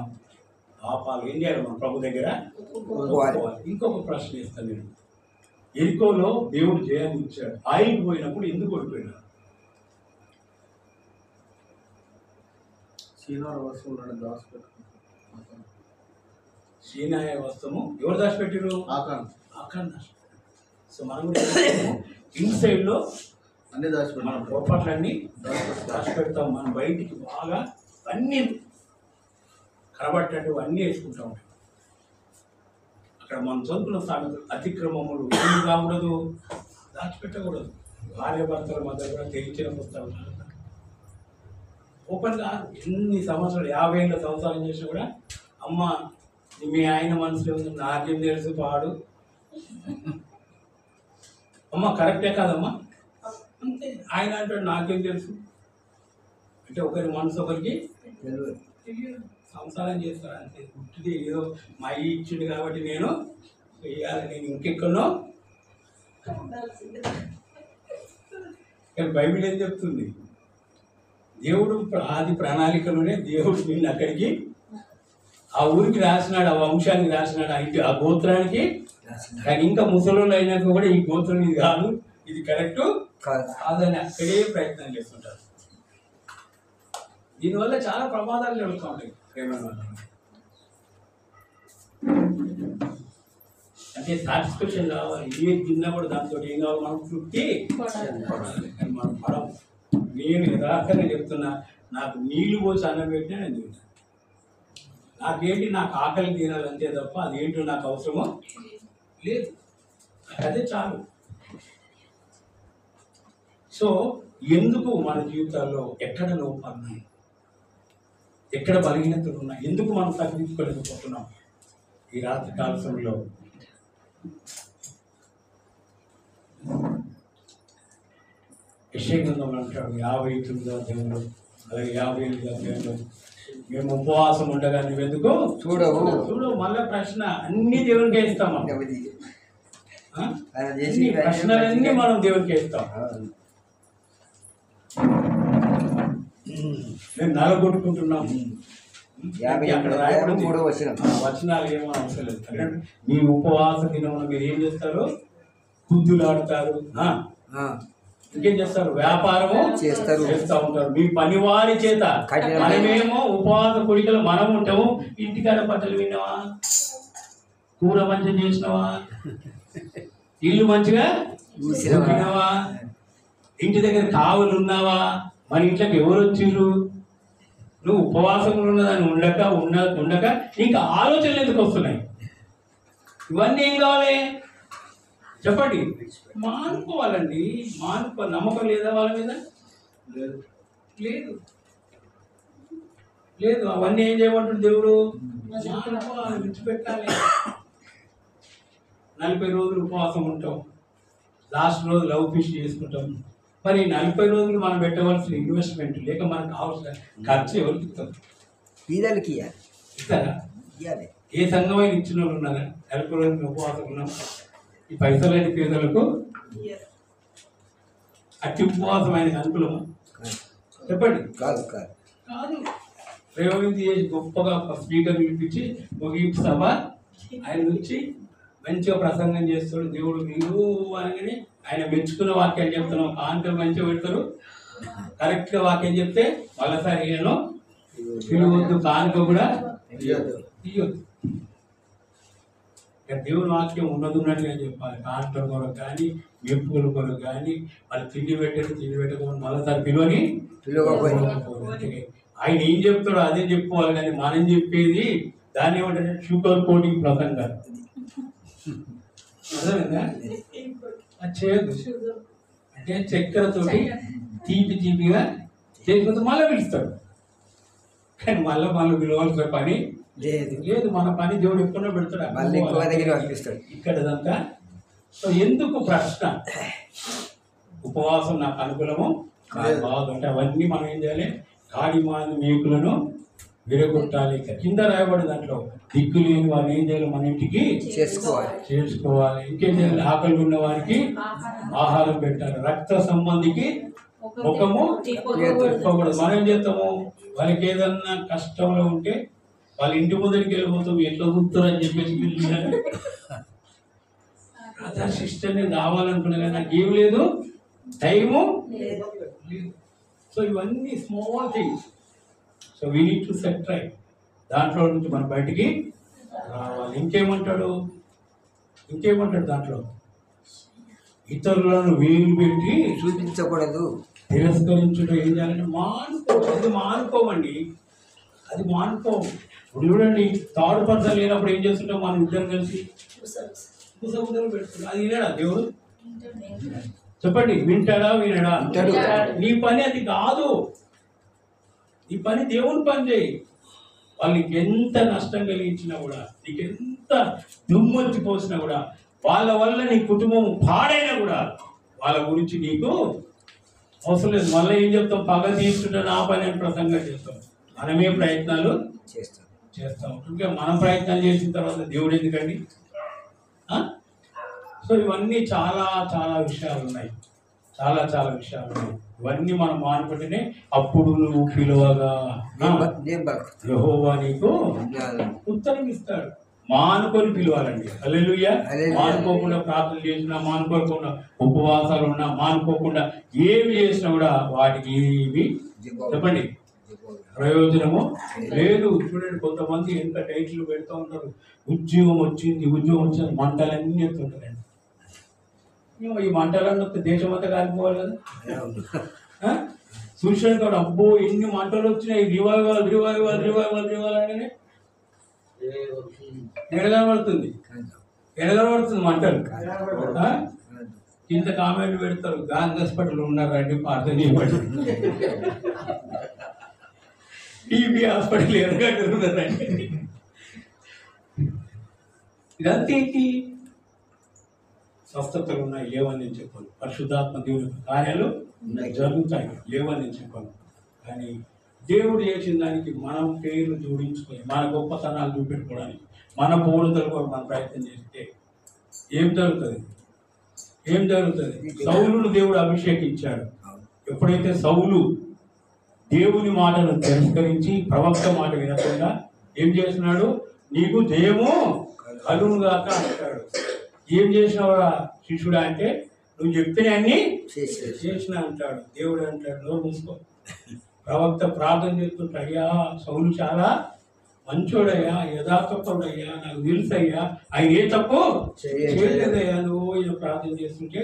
పాపాలు ఏం చేయాలి? మన ప్రభు దగ్గర ఒప్పుకోవాలి. ఇంకొక ప్రశ్న ఇస్తాను నేను. ఎరికోలో దేవుడు జయాన్ని ఇచ్చాడు, ఆయనకి పోయినప్పుడు ఎందుకు ఓడిపోయినాడు? శ్రీనాథ వస్తువులను దాచిపెట్టుకుంటాం. శ్రీనాయ వస్తువు ఎవరు దాచిపెట్టారు? ఆకాన్ దాచిపెట్టారు. సో మనం కూడా ఇన్సైడ్ లో అన్ని మన దాచిపెట్టాం. పొరపాట్లన్నీ దాచిపెడతాం. మనం బయటికి బాగా అన్ని కనబట్టేట్టు అన్నీ వేసుకుంటా ఉంటాం. అక్కడ మనం చదువుకున్న సామెతలు అతిక్రమములు ఏమి కాకూడదు, దాచిపెట్టకూడదు. భార్య భర్తల మధ్య కూడా తెరించిన పుస్తకాలు ఓపెన్ కాదు. ఎన్ని సంవత్సరాలు 50 ఏళ్ళ సంవత్సరాలు చేసినా కూడా అమ్మ మీ ఆయన మనసులో ఉంది, నాకేం తెలుసు పాడు. అమ్మ కరెక్టే కాదమ్మా అంతే. ఆయన అంటాడు నాకేం తెలుసు అంటే ఒకరి మనసు ఒకరికి తెలియదు. సంసారం చేస్తారు అంతే. గుర్తుది ఏదో మా అయ్యి ఇచ్చిండు కాబట్టి నేను వేయాలి, నేను ఇంకెక్కడో. కానీ బైబిల్ ఏం చెప్తుంది? దేవుడు ఆది ప్రణాళికలోనే దేవుడు నిన్ను అక్కడికి ఆ ఊరికి రాసినాడు, ఆ వంశానికి రాసినాడు, ఆ ఇంటి ఆ గోత్రానికి. కానీ ఇంకా ముసలోళ్ళు అయినాక కూడా ఈ గోత్రం ఇది కాదు, ఇది కరెక్ట్ కాదని అక్కడే ప్రయత్నం చేస్తుంటారు. దీనివల్ల చాలా ప్రమాదాలు జరుగుతూ ఉంటాయి ప్రేమ. అంటే సాటిస్ఫాక్షన్ కావాలి. ఏది తిన్నా కూడా దాంతో ఏం కావాలి? మనం తృప్తి పడాలి. కానీ మనం పడం. నేను యథార్థంగా చెప్తున్నా, నాకు నీళ్లు పోసి అన్నం పెట్టినా నేను తింటాను. నాకేంటి, నాకు ఆకలి తీరాలి అంతే తప్ప అదేంటో నాకు అవసరమో లేదు. అదే చాలు. సో ఎందుకు మన జీవితాల్లో ఎక్కడ లోపాలు ఉన్నాయి, ఎక్కడ బలహీనతలు ఉన్నాయి, ఎందుకు మనం తగ్గించుకోలేకపోతున్నాం? ఈ రాత్రి కాల సమయంలో యెషయా అంటాడు 59వ అధ్యాయంలో అలాగే 58వ అధ్యాయంలో, మేము ఉపవాసం ఉండగా నువ్వెందుకు చూడవు. మళ్ళీ ప్రశ్న అన్ని దేవునికి ఇస్తాం. ప్రశ్నలన్నీ మనం దేవునికి ఇస్తాం. మేము నలగొట్టుకుంటున్నాం. అక్కడ రాయబడింది వచనాలు ఏమో అవసరం లేదు. మీ ఉపవాస దినంలో మీరు ఏం చేస్తారు? కుద్దులాడతారు, ఇంకేం చేస్తారు? వ్యాపారము చేస్తూ ఉంటారు మీ పని వారి చేత. మనమేమో ఉపవాస కోరికలు మనం ఉంటాము. ఇంటికాడ బట్టలు విన్నావా, కూర మంచిగా చేసినావా, ఇల్లు మంచిగా చూసినావా, ఇంటి దగ్గర కావులు ఉన్నావా, మన ఇంట్లోకి ఎవరు వచ్చిర్రు? నువ్వు ఉపవాసంలో ఉన్నదాన్ని ఉండక ఇంకా ఆలోచనలు ఎందుకు వస్తున్నాయి? ఇవన్నీ ఏం కావాలి చెప్పండి? మానుకోవాలండి. నమ్మకం లేదా వాళ్ళ మీద? లేదు. అవన్నీ ఏం చేయమంటాడు దేవుడు? మానుకోవాలి, విడిచిపెట్టాలి. 40 రోజులు ఉపవాసం ఉంటాం, లాస్ట్ రోజు లవ్ ఫిష్ చేసుకుంటాం. మరి 40 రోజులు మనం పెట్టవలసిన ఇన్వెస్ట్మెంట్ లేక మనకు కావాల్సిన ఖర్చు ఎవరికి ఇస్తారు? ఇస్తారా? ఏ సంఘమైన ఇచ్చిన వాళ్ళు ఉన్నారా? 40 రోజులు ఉపవాసం ఉన్నాం, ఈ పైసలైన పేదలకు అతి ఉపవాసమైన అనుకూలమా చెప్పండి? కాదు. రేవంత్ చేసి గొప్పగా స్పీకర్ పిలిపించి ముగింపు సభ ఆయన నుంచి మంచిగా ప్రసంగం చేస్తాడు. దేవుడు మీరు అనగానే ఆయన మెచ్చుకున్న వాక్యాలు చెప్తున్నాం. కాంతులు మంచిగా పెడతారు. కరెక్ట్గా వాక్యం చెప్తే మళ్ళీసారి నేను పిలవద్దు, కానుక కూడా తీయొద్దు. దేవుని వాక్యం ఉన్నట్టుగా చెప్పాలి. కాంతుల కొరకు కానీ మెప్పుల కొరకు కానీ వాళ్ళు తిండి పెట్టకపోతే మళ్ళీసారి పిలువని ఆయన ఏం చెప్తాడో అదే చెప్పుకోవాలి. కానీ మనం చెప్పేది దాన్ని ఏమంటే షుగర్ కోటింగ్ ప్రసంగాలు అర్థమైందా? అది చేయొద్దు. అంటే చక్కెరతోటి తీపిగా చేయకపోతే మళ్ళీ పిలుస్తాడు. కానీ మళ్ళీ పిలవాల్సిన పని లేదు. మన పని దేవుడు ఎప్పుడో పెడతాడు ఇక్కడదంతా. సో ఎందుకు ప్రశ్న? ఉపవాసం నాకు అనుకూలము బాగుంటే అవన్నీ మనం ఏం చేయాలి? కాడి మాది మేకులను విరగొట్టాలి. కింద రాయబడి దాంట్లో దిక్కు లేని వారు ఏం చేయాలి, మన ఇంటికి చేసుకోవాలి. ఇంకేం చేయాలి, ఆకలి ఉన్న వారికి ఆహారం పెట్టాలి. రక్త సంబంధికి ముఖము తిప్పకూడదు. మనం ఏం చేస్తాము, వాళ్ళకి ఏదన్నా కష్టంలో ఉంటే వాళ్ళ ఇంటి ముందరికి వెళ్ళిపోతాం, ఎట్లా చూస్తారని చెప్పేసి పిలిచారు. అదే సిస్టర్ నేను రావాలనుకున్నా కానీ నాకు ఏం లేదు, టైము లేదు. సో ఇవన్నీ small things. So we need to set right. దాంట్లో నుంచి మనం బయటికి రావాలి. ఇంకేమంటాడు దాంట్లో, ఇతరులను వేలు పెట్టి చూపించకూడదు, తిరస్కరించడం ఏం చేయాలంటే మానుకోమండి. అది మానుకో. ఇప్పుడు చూడండి, థర్డ్ పర్సన్ లేనప్పుడు ఏం చేస్తుంటాం, మనం ఇద్దరు కలిసి కుసగుదలు పెడుతున్నాం. అది వినడా దేవుడు? చెప్పండి, వింటాడా వినడా? నీ పని అది కాదు. నీ పని దేవుని పని చేయి. వాళ్ళకి ఎంత నష్టం కలిగించినా కూడా, నీకు ఎంత దుమ్మొచ్చి పోసినా కూడా, వాళ్ళ వల్ల నీ కుటుంబం పాడైనా కూడా వాళ్ళ గురించి నీకు అవసరం లేదు. మళ్ళీ ఏం చెప్తాం, పగ తీసుకుంటే నా పని అని ప్రసంగం చేస్తాం. మనమే ప్రయత్నాలు చేస్తాం. ఇంకా మనం ప్రయత్నాలు చేసిన తర్వాత దేవుడు ఎందుకండి? సో ఇవన్నీ చాలా చాలా విషయాలు ఉన్నాయి. ఇవన్నీ మనం మానుకుంటేనే అప్పుడు నువ్వు పిలువగా యెహోవా నీకు ఉత్తరం ఇస్తాడు. మానుకొని పిలవాలండి. హల్లెలూయా. మానుకోకుండా ప్రార్థన చేసినా, మానుకోకుండా ఉపవాసాలు ఉన్నా, మానుకోకుండా ఏమి చేసినా కూడా వాటికి ఏమి చెప్పండి ప్రయోజనము లేదు. చూడండి, కొంతమంది ఎంత టైటిల్ పెడతా ఉంటారు, ఉద్యోగం వచ్చింది మంటలన్నీ ఎత్తుంటారండి. ఈ మంటలన్నీ వస్తే దేశం అంతా కాలిపోవాలి కదా. చూసాను కూడా, అబ్బో ఎన్ని మంటలు వచ్చినాయి, రివైవల్ అనగానే ఎడగబడుతుంది మంటలు. ఇంత కామెంట్ పెడతారు, గాంధీ హాస్పిటల్ ఉన్నారండి ప్రార్థన చేయబడి, టీబీ హాస్పిటల్ ఎరగట్టున్నారండి. ఇదంతేంటి? స్వస్థతలు ఉన్నాయి, లేవని నేను చెప్పాను. పరిశుద్ధాత్మ దేవుని కార్యాలు జరుగుతాయి, లేవని నేను చెప్పాను. కానీ దేవుడు చేసిన దానికి మనం పేర్లు జోడించుకొని, మన గొప్పతనాలు చూపెట్టుకోవడానికి, మన పోడుదల కూడా మనం ప్రయత్నం చేస్తే ఏం జరుగుతుంది? సౌలును దేవుడు అభిషేకించాడు. ఎప్పుడైతే సౌలు దేవుని మాటను తిరస్కరించి ప్రవక్త మాట వినకుండా ఏం చేస్తున్నాడు, నీకు జయము కలుగుగాక అంటాడు. ఏం చేసినవా శిష్యుడా అంటే, నువ్వు చెప్తే అన్ని చేసిన అంటాడు. దేవుడు అంటాడు, నోరు మూసుకో. ప్రవక్త ప్రార్థన చేస్తుంటే, అయ్యా సౌలు చాలా మంచోడయ్యా, యథార్థపరుడయ్యా, నాకు తెలుసయ్యా, ఆయన ఏ తప్పు చేయలేదయ్యా, నువ్వు ఈయన ప్రార్థన చేస్తుంటే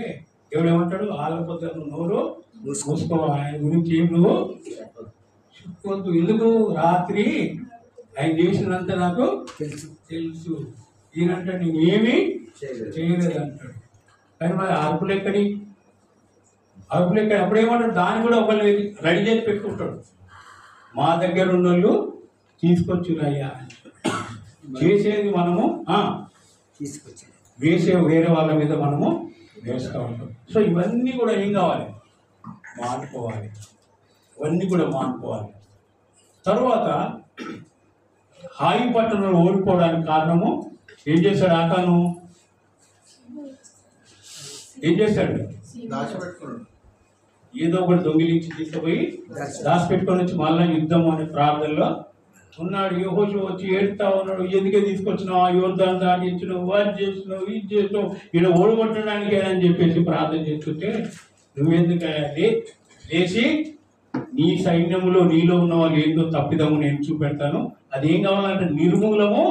దేవుడు ఏమంటాడు, ఆలపోతే నువ్వు నోరు మూసుకో, ఆయన గురించి ఏం నువ్వు చెప్పుకోవద్దు. ఎందుకు? రాత్రి ఆయన చేసినంత నాకు తెలుసు. ఈయనంటే నేను ఏమీ చేయలేదు అంటాడు. కానీ మరి అరుపులు ఎక్కడి? అప్పుడేమంటాడు, దాన్ని కూడా ఒకళ్ళు రెడీ చేసి పెట్టుకుంటాడు. మా దగ్గర ఉన్న వాళ్ళు తీసుకొచ్చురయ్యా. చేసేది మనము తీసుకొచ్చి వేరే వాళ్ళ మీద మనము వేస్తూ ఉంటాం. సో ఇవన్నీ కూడా ఏం కావాలి? మానుకోవాలి. తర్వాత హాయి పట్టణంలో ఓడిపోవడానికి కారణము ఏం చేశాడు? ఆకాను ఏం చేశాడు? ఏదో ఒకటి దొంగిలించి తీసుకుపోయి దాచిపెట్టుకొని వచ్చి మళ్ళీ యుద్ధం అనే ప్రార్థనలో ఉన్నాడు. యెహోషువ వచ్చి ఏడుతా ఉన్నాడు, ఎందుకే తీసుకొచ్చినావు, యోర్దాను దాటించినావు, అది చేసినావు, ఇది చేసినావు, ఈయన ఓడగొట్టడానికి అని చెప్పేసి ప్రార్థన చేస్తుంటే, నువ్వెందుకు లేచి నీ సైన్యంలో నీలో ఉన్న వాళ్ళు ఏందో తప్పిదము నేను చూపెడతాను, అదేం కావాలంటే నిర్మూలము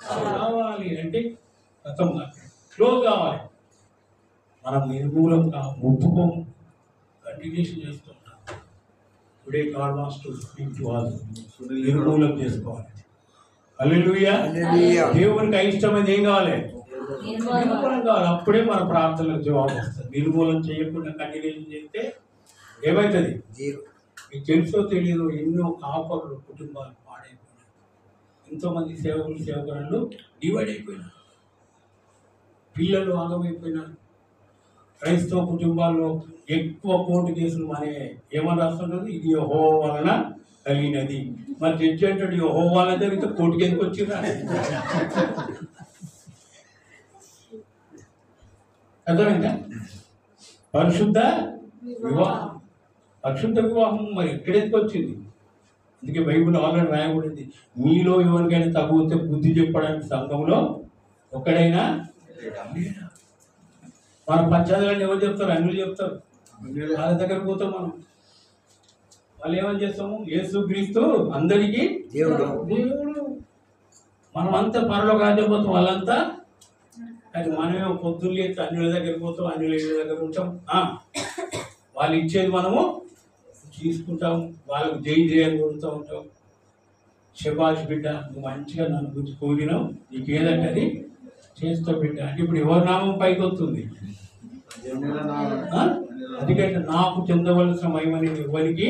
కావాలి. అంటే గతం క్లోజ్ కావాలి. మనం నిర్మూలంగా ఒప్పుకోము, కంటిన్యూషన్ చేస్తున్నాం. Today God wants to speak to us. నిర్మూలం చేసుకోవాలి. హల్లెలూయా. దేవునికి అయిష్టమైనది ఏం కావాలి? నిర్మూలం కావాలి. అప్పుడే మన ప్రార్థనలకు జవాబు వస్తుంది. నిర్మూలం చేయకుండా కంటిన్యూషన్ చేస్తే ఏమవుతుంది? మీకు తెలుసో తెలియదు, ఎన్నో కాపర్లు కుటుంబాలు పాడైపోయినాయి. ఎంతోమంది సేవకులు డివైడ్ అయిపోయినారు. పిల్లలు ఆగమైపోయినారు. క్రైస్తవ కుటుంబాల్లో ఎక్కువ కోర్టు కేసులు ఏమని రాస్తుంటారు? ఇది యెహోవా వలన కలిగినది. మరి జడ్జి అంటాడు యెహోవా జరిగితే కోర్టుకి ఎందుకు వచ్చిరా? అర్థమైందా? పరిశుద్ధ వివాహం, పరిశుద్ధ వివాహం మరి ఎక్కడెందుకు వచ్చింది? అందుకే బైబిల్ ఆల్రెడీ రాయబడింది, మీలో ఎవరికైనా తగ్గితే బుద్ధి చెప్పడానికి సంఘంలో ఒక్కడైనా. మన పంచాయతీలను ఎవరు చెప్తారు? అన్యులు చెప్తారు. వాళ్ళ దగ్గరకు పోతాం మనం. వాళ్ళు ఏమని చేస్తాము? యేసుక్రీస్తు అందరికీ దేవుడు. దేవుడు. మనం అంతా పరలోక రాజ్యం పోతాం, వాళ్ళంతా. కానీ మనమేమో పొద్దున్న లేచి అన్యుల దగ్గరికి పోతాం, అన్యుల ఇళ్ళ దగ్గర ఉంటాం. వాళ్ళు ఇచ్చేది మనము తీసుకుంటాం, వాళ్ళకు జై అని కొడుతూ ఉంటాం. శబాష్ బిడ్డ, నువ్వు మంచిగా నన్ను గురించి కోరినావు, నీకు ఏదంటే అది చేస్తావు బిడ్డ అంటే ఇప్పుడు ఎవరి నామం పైకి వస్తుంది? ఎందుకంటే నాకు చెందవలసిన మహిమని ఎవరికి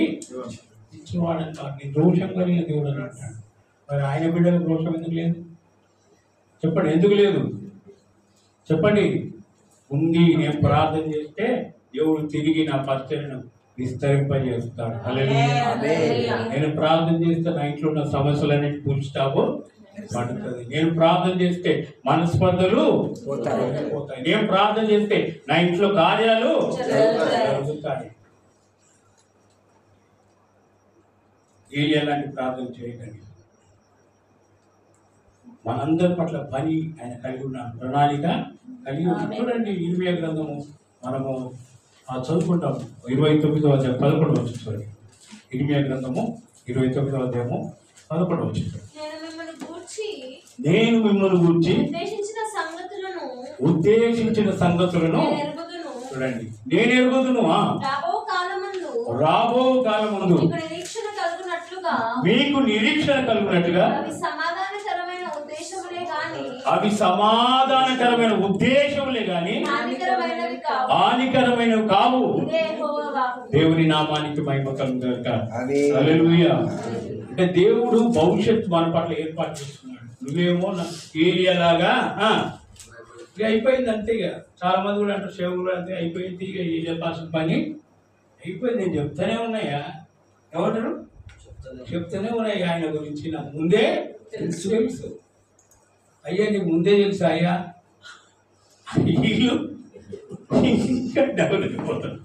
ఇచ్చినవాడని కాదు, నీ దోషం కలిగిన దేవుడు అని అంటాడు. మరి ఆయన బిడ్డలకు దోషం ఎందుకు లేదు? చెప్పండి, ఎందుకు లేదు చెప్పండి? ఉంది. నేను ప్రార్థన చేస్తే దేవుడు తిరిగి నా పరిచయను విస్తరింపజేస్తాడు. హల్లెలూయా. నేను ప్రార్థన చేస్తే నా ఇంట్లో ఉన్న సమస్యలన్నిటి పూర్తి స్టాపు పడుతుంది. నేను ప్రార్థన చేస్తే మనస్పర్ధలు పోతాయి. నేను ప్రార్థన చేస్తే నా ఇంట్లో కార్యాలు జరుగుతాయి. ఏలియా లాంటి ప్రార్థన చేయకండి. మనందరి పట్ల పని ఆయన కలిగి ఉన్న ప్రణాళిక కలిగి ఉన్న. చూడండి, ఇర్మియా గ్రంథము మనము చదువుకుంటాం. 29వ అధ్యాయం 11వ వచనం. ఇర్మియా గ్రంథము 29వ అధ్యాయము 11వ వచనం. నేను మిమ్మల్ని గూర్చి ఉద్దేశించిన సంగతులను చూడండి, నేను ఎరుగుదును. రాబో కాలమందు మీకు నిరీక్షణ కలుగునట్లుగా అవి సమాధానకరమైన ఉద్దేశములే గాని హానికరమైనవి కావు. దేవుని నామానికి మహిమ కలుగుగాక. హల్లెలూయా. అంటే దేవుడు భవిష్యత్తు మన పట్ల ఏర్పాటు చేస్తున్నాడు. నువ్వేమో ఏరియాలాగా ఇక అయిపోయింది అంతే. ఇక చాలా మంది కూడా అంటారు, సేవకులు అంతే అయిపోయింది, ఇక ఏరియా పాస్ పని అయిపోయింది. నేను చెప్తానే ఉన్నాయా, ఏమంటారు? చెప్తానే ఉన్నాయి ఆయన గురించి. నాకు ముందే తెలుసు. అయ్యా నీకు ముందే తెలుసు అయ్యా, వీళ్ళు ఇంకా డబ్బులు అయిపోతారు.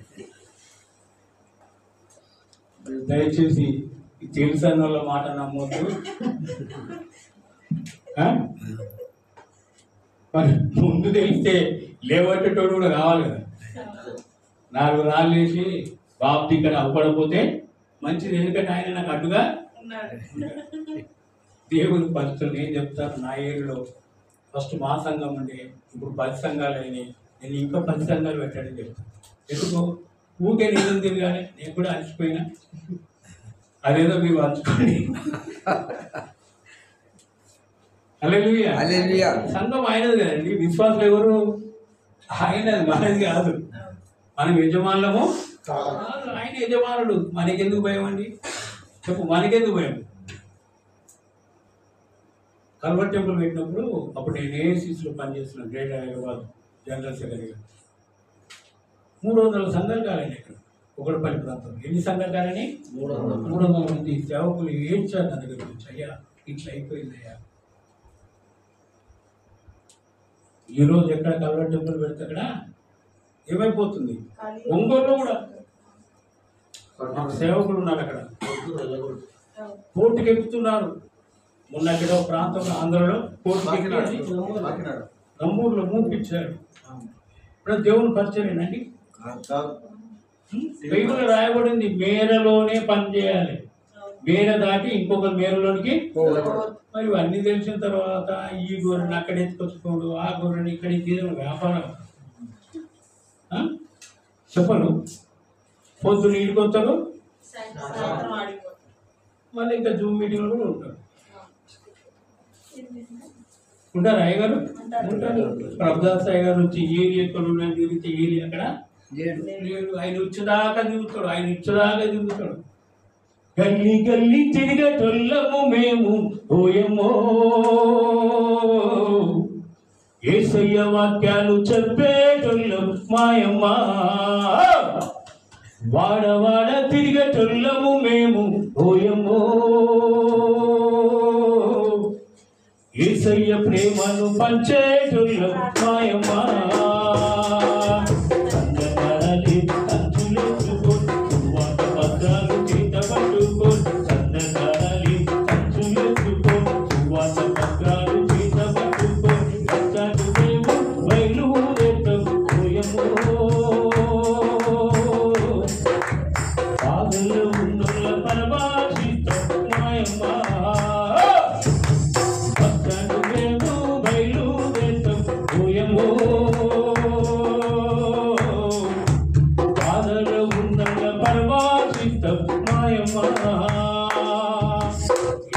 దయచేసి తెలుసు అన్న వాళ్ళ మాట నమ్మొద్దు. మరి ముందు తెలిస్తే లేవట్టేటోడు కూడా కావాలి కదా. 4 రాళ్ళు వేసి బాబు ఇక్కడ అవ్వకపోతే మంచిది, ఎందుకంటే ఆయన నాకు అడ్డుగా దేవుని పరిస్థితులు ఏం చెప్తారు. నా ఏరియాలో ఫస్ట్ మా సంఘం ఉండే, ఇప్పుడు 10 సంఘాలు అయినాయి. నేను ఇంకా 10 సంఘాలు పెట్టాడని చెప్తాను. ఎందుకు ఊకే నేను తిరగాలి? నేను కూడా అలసిపోయినా, అదేదో మీరు పంచుకోండి. హల్లెలూయా. సంఘం ఆయనది కదండి. విశ్వాసులు ఎవరు? ఆయనది, మనది కాదు. మనం యజమానులము, ఆయన యజమానుడు. మనకెందుకు భయం అండి? చెప్పు, మనకెందుకు భయం? కల్వర్ టెంపుల్ పెట్టినప్పుడు అప్పుడు నేను ఏఐసిసిలో పనిచేస్తున్నాను, గ్రేటర్ హైదరాబాద్ జనరల్ సెక్రటరీగా. 300 సంఘాలు కాలండి ఇక్కడ ఒకటిపల్లి ప్రాంతంలో. ఎన్ని సంఘాలు కాలని? 300 మంది సేవకులు ఏడ్చారు నా దగ్గర నుంచి. అయ్యా ఇట్లా అయిపోయింది అయ్యా. ఈరోజు ఎక్కడ కల్వర్ టెంపుల్ పెడితే అక్కడ ఏమైపోతుంది? ఒంగోలులో కూడా సేవకులు ఉన్నారు, అక్కడ కోర్టుకి ఎక్కుతున్నారు. మొన్న ఇక్కడ ఒక ప్రాంతంలో ఆంధ్రలో కోర్టుకి గమ్మూరులో మూపించారు. ఇప్పుడు దేవుని పరిచయమేనండి. బైబిల్లో రాయబడింది మేరలోనే పని చేయాలి, మేర దాటి ఇంకొక మేరలోనికి. మరి అన్ని తెలిసిన తర్వాత ఈ గొర్రెని అక్కడ ఎత్తుకొచ్చుకోడు, ఆ గొర్రెని ఇక్కడ వ్యాపారం చెప్పను. పొద్దున ఈడుకొస్తారు, మళ్ళీ ఇంకా జూమ్ మీటింగ్లో కూడా ఉంటారు. ఉంటారు అయ్యగారు, ఉంటారు. ప్రభుదాస్ అయ్యగారు వచ్చి ఏలి ఎక్కడ తిరిగితే ఏలి అక్కడ లేడు. ఆయన వచ్చేదాకా తిరుగుతాడు. గల్లీ గల్లీ తిరిగేటోళ్ళము మేము ఓయమ్మో, యేసయ్య వాక్యాలు చెప్పేటోళ్ళం మాయమ్మ. వాడవాడ తిరిగేటోళ్ళము మేము ఓయమ్మో యేసయ్య ప్రేమను పంచేటోళ్ళం మాయమ్మ సందనాలి అంచులెత్తుకో సువాత పత్రాలు చేత పట్టుకో సందనాలి అంచులెత్తుకో సువాత పత్రాలు చేత పట్టుకో రచ్చకు మేము బయలుదేరుతాం ఓయమ్మో పాదలు ఉన్నోళ్ళ పరమాశితం మాయమ్మ భక్తను మేము బయలుదేరుతాం ఓయమ్మో పాదలు ఉన్నోళ్ళ పరమాశితం మాయమ్మ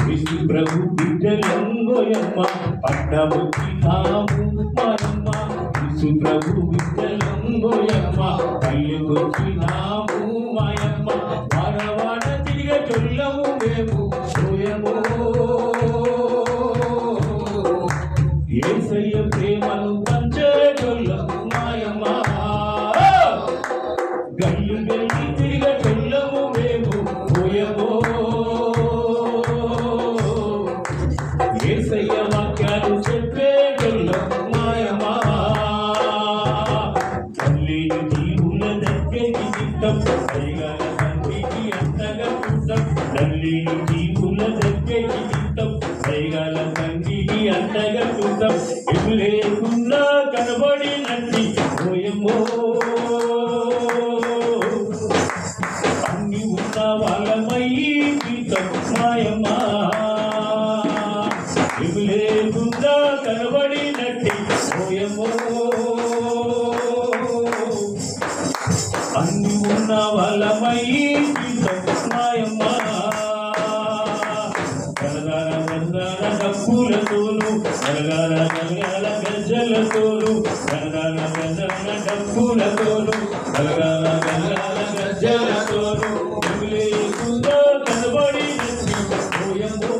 విష్ణు ప్రభు బిడ్డలంగోయమ్మ పట్టబొచ్చినాము మాయమ్మ విష్ణు ప్రభు బిడ్డలంగోయమ్మ పల్లెకొచ్చినాము మాయమ్మ వాడవాడ తిరిగేటోళ్ళము మేము ఓయమ్మో యేసయ్య ప్రేమను పంచేటోళ్ళం మాయమ్మ గల్లు గల్లి తిరిగేటోళ్ళము మేము ఓయమ్మో యేసయ్య వాక్యాలు చెప్పేటోళ్ళం మాయమ్మ తల్లిని జీవుల దగ్గరికి చిత్తం పైగల తండ్రికి అంతగా చూద్దాం తల్లిని జీవుల దగ్గరికి చిత్తం పైగల తండ్రికి అంతగా చూద్దాం ఎటు లేకుండా కనబడినట్టి ఓయమ్మో అన్ని ఉన్న వాళ్ళమై జీతం మాయమ్మ ఎటు లేకుండా కనబడినట్టి ఓయమ్మో అన్ని ఉన్న వాళ్ళమై జీతం మాయమ్మ గలగాల గలగాల డప్పులతోను గలగాల గలగాల గజ్జలతోను గలగాల గలగాల డప్పులతోను గలగాల గలగాల గజ్జలతోను లేకుండా కనబడినట్టి ఓయమ్మో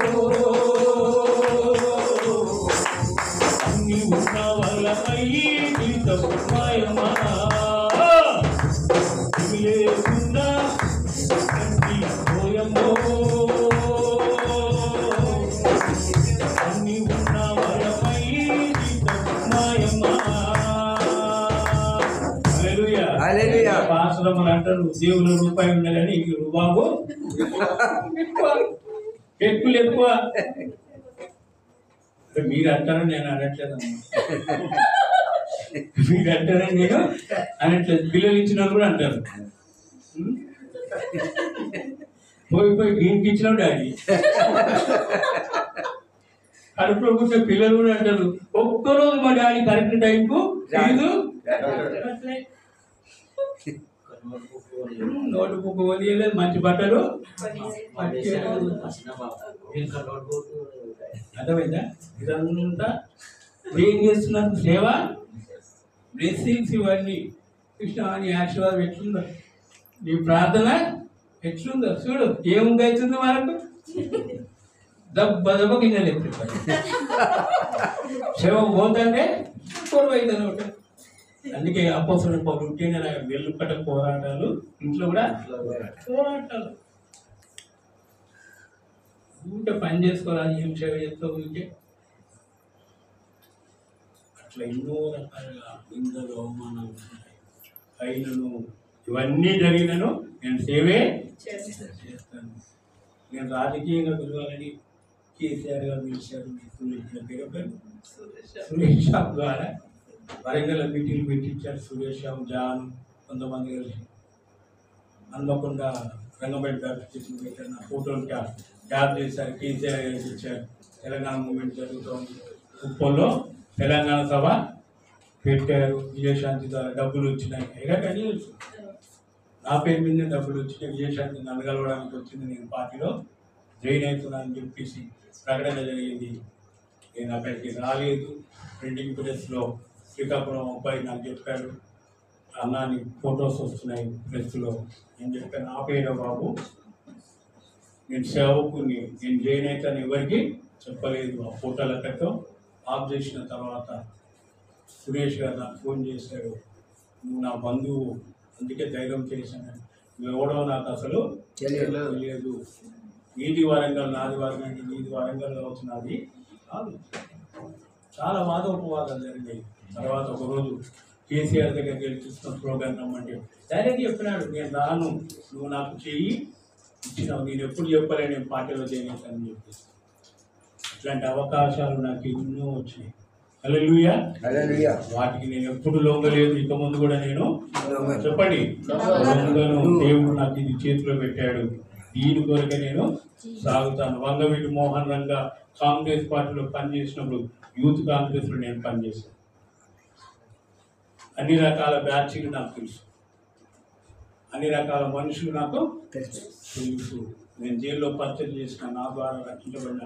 అన్ని ఉన్న వాళ్ళమై జీతం మాయమ్మ లేకుండా కంటి ఓయమ్మో అన్ని ఉన్న వాళ్ళమై జీతం మాయమ్మ హల్లెలూయా హల్లెలూయా. పాశ్రములు అంటారు దేవుని రూపాయి ఉండాలని ఈ బాబు ఎక్కువ ఎక్కువ మీరు అంటారని నేను అనట్లేదమ్మా మీరు అంటారని నేను అనట్లేదు పిల్లలు ఇచ్చిన వాళ్ళు కూడా అంటారు పోయి పోయి దీనికి ఇచ్చినావు డాడీ కడుపులో కూర్చొని పిల్లలు కూడా అంటారు ఒక్కరోజు మా డాడీ కరెక్ట్ టైంకు నోటు బుక్ కొనియలేదు మంచి బట్టలు అర్థమైందా ఇదంతా ఏం చేస్తున్నారు సేవ బ్లెస్సింగ్స్ ఇవన్నీ కృష్ణ నీ ఆశీర్వాదం ఎట్లుందో నీ ప్రార్థన ఎట్లుందో చూడు ఏముంది అవుతుంది మనకు దెబ్బ దెబ్బ గిన్నెలు ఎప్పుడు సేవ పోతుంటే పొడవైందని ఒకటి అందుకే అపోసరుడు పౌలు ఉంటేనే వెల్లుపట పోరాటాలు ఇంట్లో కూడా పోరాటాలు ఊరికే పని చేసుకోవాలి ఏం సేవ చేస్తావు ఊరికే అట్లా ఎన్నో రకాలుగా నిందలు అవమానాలు ఉన్నాయి అయినను ఇవన్నీ జరిగినను నేను సేవే చేస్తాను నేను రాజకీయంగా పిలవాలని కేసీఆర్ గారు పిలిచారు సురేష్ షాప్ ద్వారా వరంగల్ మీటింగ్లు పెట్టించారు సురేష్ షాప్ జాన్ కొంతమంది కలిసి హన్మకొండ రంగంపేట బ్యాప్టిస్ట్ పెట్టారు నా ఫోటోలు ట్యాప్ చేశారు కేసీఆర్ గారికి ఇచ్చారు తెలంగాణ మూవ్మెంట్ జరుగుతుంది ఉప్పల్లో తెలంగాణ సభ పెట్టారు విజయశాంతి ద్వారా డబ్బులు వచ్చినాయి అయినా కానీ నా పేరు మీద డబ్బులు వచ్చినాయి విజయశాంతి నన్ను కలవడానికి వచ్చింది నేను పార్టీలో జాయిన్ అవుతున్నానని చెప్పేసి ప్రకటన జరిగింది నేను అక్కడికి రాలేదు ప్రింటింగ్ ప్రెస్లో శ్రీకాకుళం అబ్బాయి నాకు చెప్పాడు అన్న నీకు ఫొటోస్ వస్తున్నాయి ప్రెస్లో నేను చెప్పాను ఆపేయరా బాబు నేను సేవకుని నేను జాయిన్ అవుతాను ఎవరికి చెప్పలేదు ఆ ఫోటోల కట్టం ఆఫ్ చేసిన తర్వాత సురేష్ గారు నాకు ఫోన్ చేశాడు నువ్వు నా బంధువు అందుకే ధైర్యం చేశాను ఎవడో నాకు అసలు తెలియదు. నీది వరంగల్, నాది వరంగల్, నీది వరంగల్ అవుతున్నది కాదు. చాలా వాదోపవాదాలు జరిగాయి. తర్వాత ఒకరోజు కేసీఆర్ దగ్గరికి వెళ్ళి చూస్తున్న ప్రోగ్రామ్ రమ్మంటే డైరెక్ట్ చెప్పినాడు, నేను రాను, నువ్వు నాకు చెయ్యి ఇచ్చినావు, నేను ఎప్పుడు చెప్పలే నేను పార్టీలో చేయలేదని చెప్పేసి. ఇట్లాంటి అవకాశాలు నాకు ఎన్నో వచ్చినాయి. హల్లెలూయా. వాటికి నేను ఎప్పుడు లొంగలేదు, ఇక ముందు కూడా నేను చెప్పండి లొంగను. దేవుడు నాకు ఇది చేతిలో పెట్టాడు, దీని కొరకే నేను సాగుతాను. వంగవీటి మోహన్ రంగ కాంగ్రెస్ పార్టీలో పనిచేసినప్పుడు యూత్ కాంగ్రెస్లో నేను పనిచేశాను. అన్ని రకాల బ్యాచ్లు నాకు తెలుసు, అన్ని రకాల మనుషులు నాకు తెలుసు. నేను జైల్లో పర్చేజ్ చేసిన, నా ద్వారా రక్షించబడిన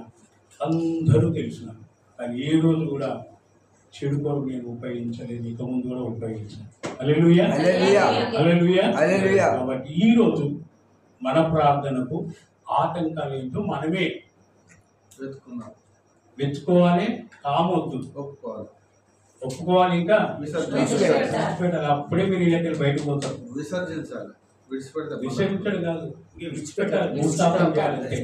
అందరూ తెలుసు నాకు. కానీ ఏ రోజు కూడా చెడు కొరకు నేను ఉపయోగించలేదు, ఇక ముందు కూడా ఉపయోగించాను. హల్లెలూయా. కాబట్టి ఈరోజు మన ప్రార్థనకు ఆటంకాలు ఏంటో మనమే వెతుకోవాలి, కామొద్దు, ఒప్పుకోవాలి, ఇంకా విడిచిపెట్టాలి. అప్పుడే మీరు ఇళ్ళకి బయటకు పోతారు. విసర్జించడం కాదు, విడిచిపెట్టాలి, భూస్థాపన చేయాలంటే.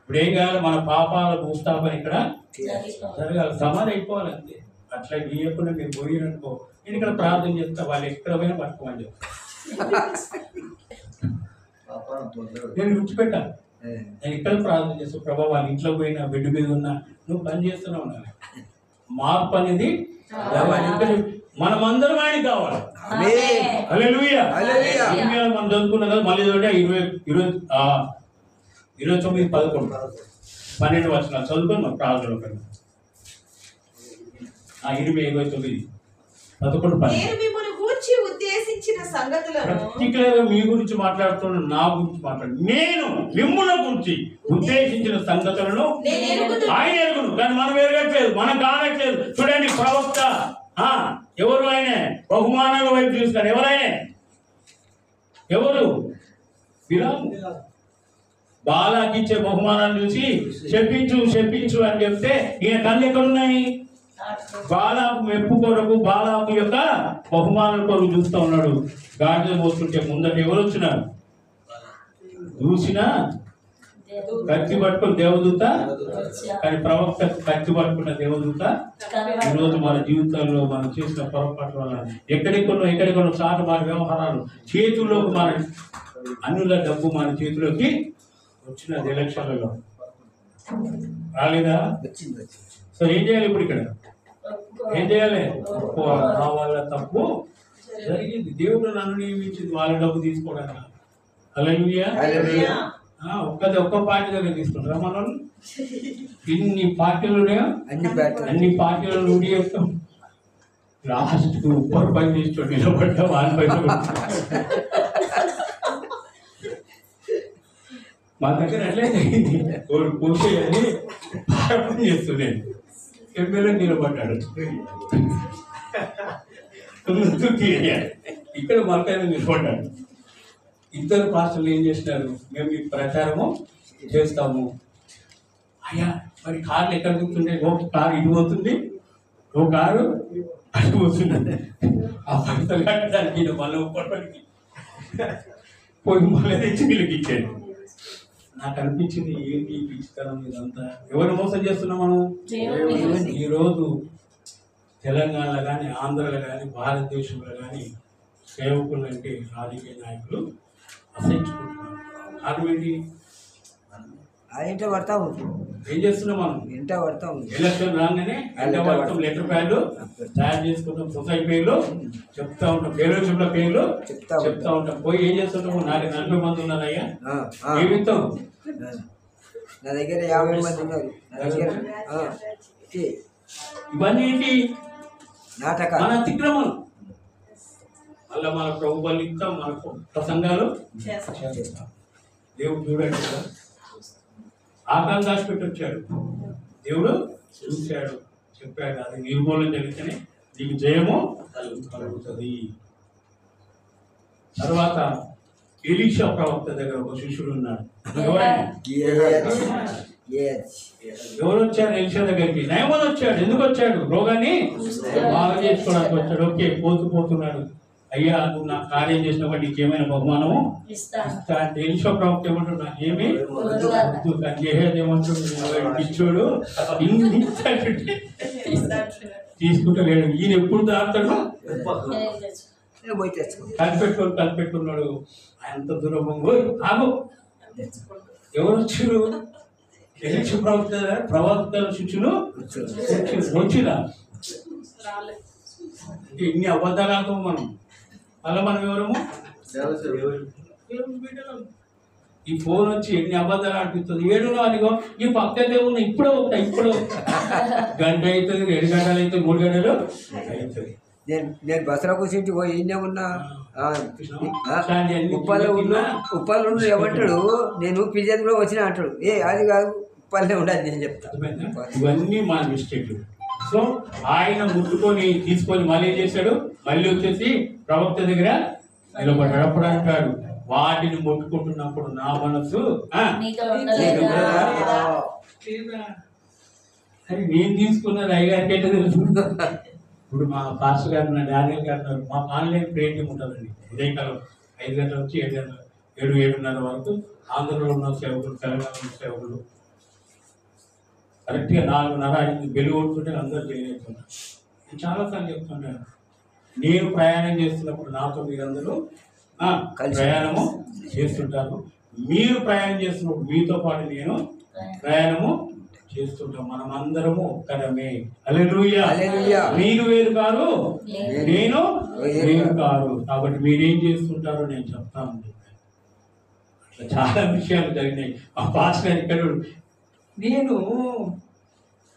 ఇప్పుడు ఏం కావాలి, మన పాపాల భూస్థాపన ఇక్కడ జరగాలి, సమాధి అయిపోవాలి అంతే. అట్లా గీయకుండా మీరు పోయిననుకో, నేను ఇక్కడ ప్రార్థన చేస్తా, వాళ్ళు ఎక్కడ పోయినా పట్టుకోమని చెప్తా. నేను విడిచిపెట్టాను, నేను ఇక్కడ ప్రార్థన చేస్తా. ప్రభావ వాళ్ళ ఇంట్లో పోయినా, బెడ్ మీద ఉన్నా, నువ్వు పని చేస్తూనే ఉండాలి. మార్పు అనేది మనమందరం ఆయనకి కావాలి. హల్లెలూయా. మనం చదువుకున్నాం కదా, మళ్ళీ 29:11 వచనాలు చదువుకొని మన ప్రార్థనలో కన్నా 20:11 ఉద్దేశించిన సంగతులను పర్టికులర్ గా మీ గురించి మాట్లాడుతున్నాను, నా గురించి మాట్లాడు. నేను మిమ్ముల గురించి ఉద్దేశించిన సంగతులను ఆయన ఎరుగును, కానీ మనం ఎరగట్లేదు, మనం కానట్లేదు. చూడండి, ప్రవక్త ఎవరు? ఆయన బహుమానాల వైపు చూస్తారు. ఎవరైనా ఎవరు? బిలాము. బాలాకి ఇచ్చే బహుమానాలు చూసి చెప్పించు చెప్పించు అని చెప్తే ఈయన కళ్ళు ఎక్కడున్నాయి? బాలాకు మెప్పు కొరకు, బాలాకు యొక్క బహుమానం కొరకు చూస్తూ ఉన్నాడు. గాడిద పోస్తుంటే ముందట ఎవరు వచ్చినారు? చూసినా కత్తి పట్టుకుని దేవదూత, కానీ ప్రవక్త కత్తి పట్టుకున్న దేవదూత. ఈరోజు మన జీవితాల్లో మనం చేసిన పొరపాటు వల్ల ఎక్కడెక్కడో చాట మన వ్యవహారాలు చేతుల్లోకి, మన అన్నుల డబ్బు మన చేతిలోకి వచ్చినది. ఎలక్షన్లలో రాలేదా? సో ఏం చేయాలి ఇప్పుడు? ఇక్కడ ఏం చేయాలి? నా వల్ల తప్పు జరిగింది, దేవుడు నన్ను నియమించింది వాళ్ళ డబ్బు తీసుకోవడానికి. హల్లెలూయా. ఒక్క పార్టీ దగ్గర తీసుకుంటారా మనం? ఇన్ని పార్టీలు ఉన్నాయో, అన్ని పార్టీల నుండి చెప్తాం. లాస్ట్ ఉప్పర్ పని చేస్తూ నిలబడ్డా వాళ్ళ పైన మా దగ్గర అట్లయితే కూర్చోని ప్రారంభం చేస్తున్నాను. ఎమ్మెల్యే నిలబడ్డాడు, ఇక్కడ మనకైనా నిలబడ్డాడు. ఇద్దరు పాస్టర్లు ఏం చేసినారు? మేము ఈ ప్రచారము చేస్తాము. అయ్యా మరి కార్లు ఎక్కడ కూర్చుంటే, ఒక కారు ఇటు పోతుంది, ఒక కారు అటు పోతుంది. ఆ పైసలు కట్టడానికి మళ్ళీ ఒప్పటికి పోయి మళ్ళీ తెచ్చి వీళ్ళకి ఇచ్చాడు. నాకు అనిపించింది, ఏంటి పిచ్చితనం ఇదంతా? ఎవరు మోసం చేస్తున్నాం మనం? ఈరోజు తెలంగాణలో కానీ, ఆంధ్రలో కానీ, భారతదేశంలో కానీ సేవకులు అంటే రాజకీయ నాయకులు అసహించుకుంటున్నారు. కారణం ఏంటి? పడతా ఉంది. ఏం చేస్తున్నాం మనం? పడతా ఉంది. ఎలక్షన్ రాగానే పడతాం, లెటర్ ప్యాడ్లు తయారు చేసుకుంటాం, సొసైటీ పేర్లు చెప్తా ఉంటాం, ఫెలోషిప్ల పేర్లు చెప్తా ఉంటాం. పోయి ఏం చేస్తుంటాము? నాకు 40 మంది ఉన్నారయ్యా, ఏమిస్తాం? నా దగ్గర 50 మంది ఉన్నారు. ఇవన్నీ ఏంటి? నాటకాలు, మన అతిక్రమం. మళ్ళీ మన ప్రభుత్వాలు ఇస్తాం, మన ప్రసంగాలు చేస్తాం. దేవుడు చూడండి కదా, ఆకాశం దాచిపెట్టి వచ్చాడు. దేవుడు చూశాడు, చెప్పాడు, అది నిర్మూలన జరిగితేనే నీకు జయము కలుగుతుంది. తర్వాత ఎలీషా ప్రవక్త దగ్గర ఒక శిష్యుడు ఉన్నాడు. ఎవరు వచ్చారు ఎలీషా దగ్గరికి? నయమాన్ వచ్చాడు. ఎందుకు వచ్చాడు? రోగాన్ని బాగా చేసుకోవడానికి వచ్చాడు. ఓకే, పోతున్నాడు. అయ్యా నువ్వు నాకు కార్యం చేసినప్పుడు నీకేమైనా బహుమానము ఇస్తాను. ఇస్తా అంటే ఎలిషా ప్రవక్త ఏమంటాడు, నాకేమి వద్దు. కానీ గెహజీ ఏమంటాడు, పిచ్చోడు ఇన్ని ఇస్తాడంటే తీసుకుంటా లేడు. ఈయన ఎప్పుడు దాస్తాడు, నేను తెచ్చు. నేను పోయి తెచ్చుకో. కనిపెట్టుకున్నాడు. ఆయన దూరం ఆగు, ఎవరు వచ్చారు? ఎలిషా ప్రవక్తల శిష్యులు వచ్చిరా. అంటే ఇన్ని అబద్ధాలతో మనం అలా మనం ఎవరము దేవుని బిడ్డలం. ఈ ఫోన్ వచ్చి ఎన్ని అబద్ధాలు అనిపిస్తుంది. 7 అనిగో ఈ పక్కనే ఉన్న ఇప్పుడే గంట అవుతుంది, 2 గంటలు అవుతుంది, 3 గంటలు అవుతుంది. నేను బస్సులో కూర్చుంటే పోయి ఈయనే ఉన్నా. ఉప్పాలు ఉప్పాలు ఏమంటాడు, నేను పిజ్జా కూడా వచ్చిన అంటాడు. అది కాదు, ఉప్పాలనే ఉండదు నేను చెప్తాను. ఇవన్నీ మన మిస్టేక్. సో ఆయన ముట్టుకొని తీసుకొని మళ్ళీ ఏం చేశాడు, మళ్ళీ వచ్చేసి ప్రవక్త దగ్గర నిలబడ్డాడు. అప్పుడు అంటాడు, వాటిని ముట్టుకుంటున్నప్పుడు నా మనసు నీతో ఉండలేదా? అని నేను తీసుకున్నది అయ్యగారికి ఏంటో తెలుసు. ఇప్పుడు మా పాస్టర్ గారు డానియల్ గారు ఉన్నారు. మాకు ఆన్లైన్ ప్రేటింగ్ ఉంటుందండి. ఉదయకాలం 5 గంటల నుంచి 7:30 వరకు ఆంధ్రలో ఉన్న సేవకులు, తెలంగాణ ఉన్న సేవకులు కరెక్ట్గా 4:30 బెల్లు కొడుతుంటే అందరూ చేయలేకున్నారు. నేను చాలాసార్లు చెప్తుంటాను, నేను ప్రయాణం చేస్తున్నప్పుడు నాతో మీరందరూ ప్రయాణము చేస్తుంటారు. మీరు ప్రయాణం చేస్తున్నప్పుడు మీతో పాటు నేను ప్రయాణము చేస్తుంటాం. మనం అందరము ఒక్కరమే. హల్లెలూయా. మీరు వేరు కాదు, నేను వేరు కాదు. కాబట్టి మీరేం చేస్తుంటారో నేను చెప్తాను. అట్లా చాలా విషయాలు జరిగినాయి. ఆ పాస్టర్ ఇక్కడ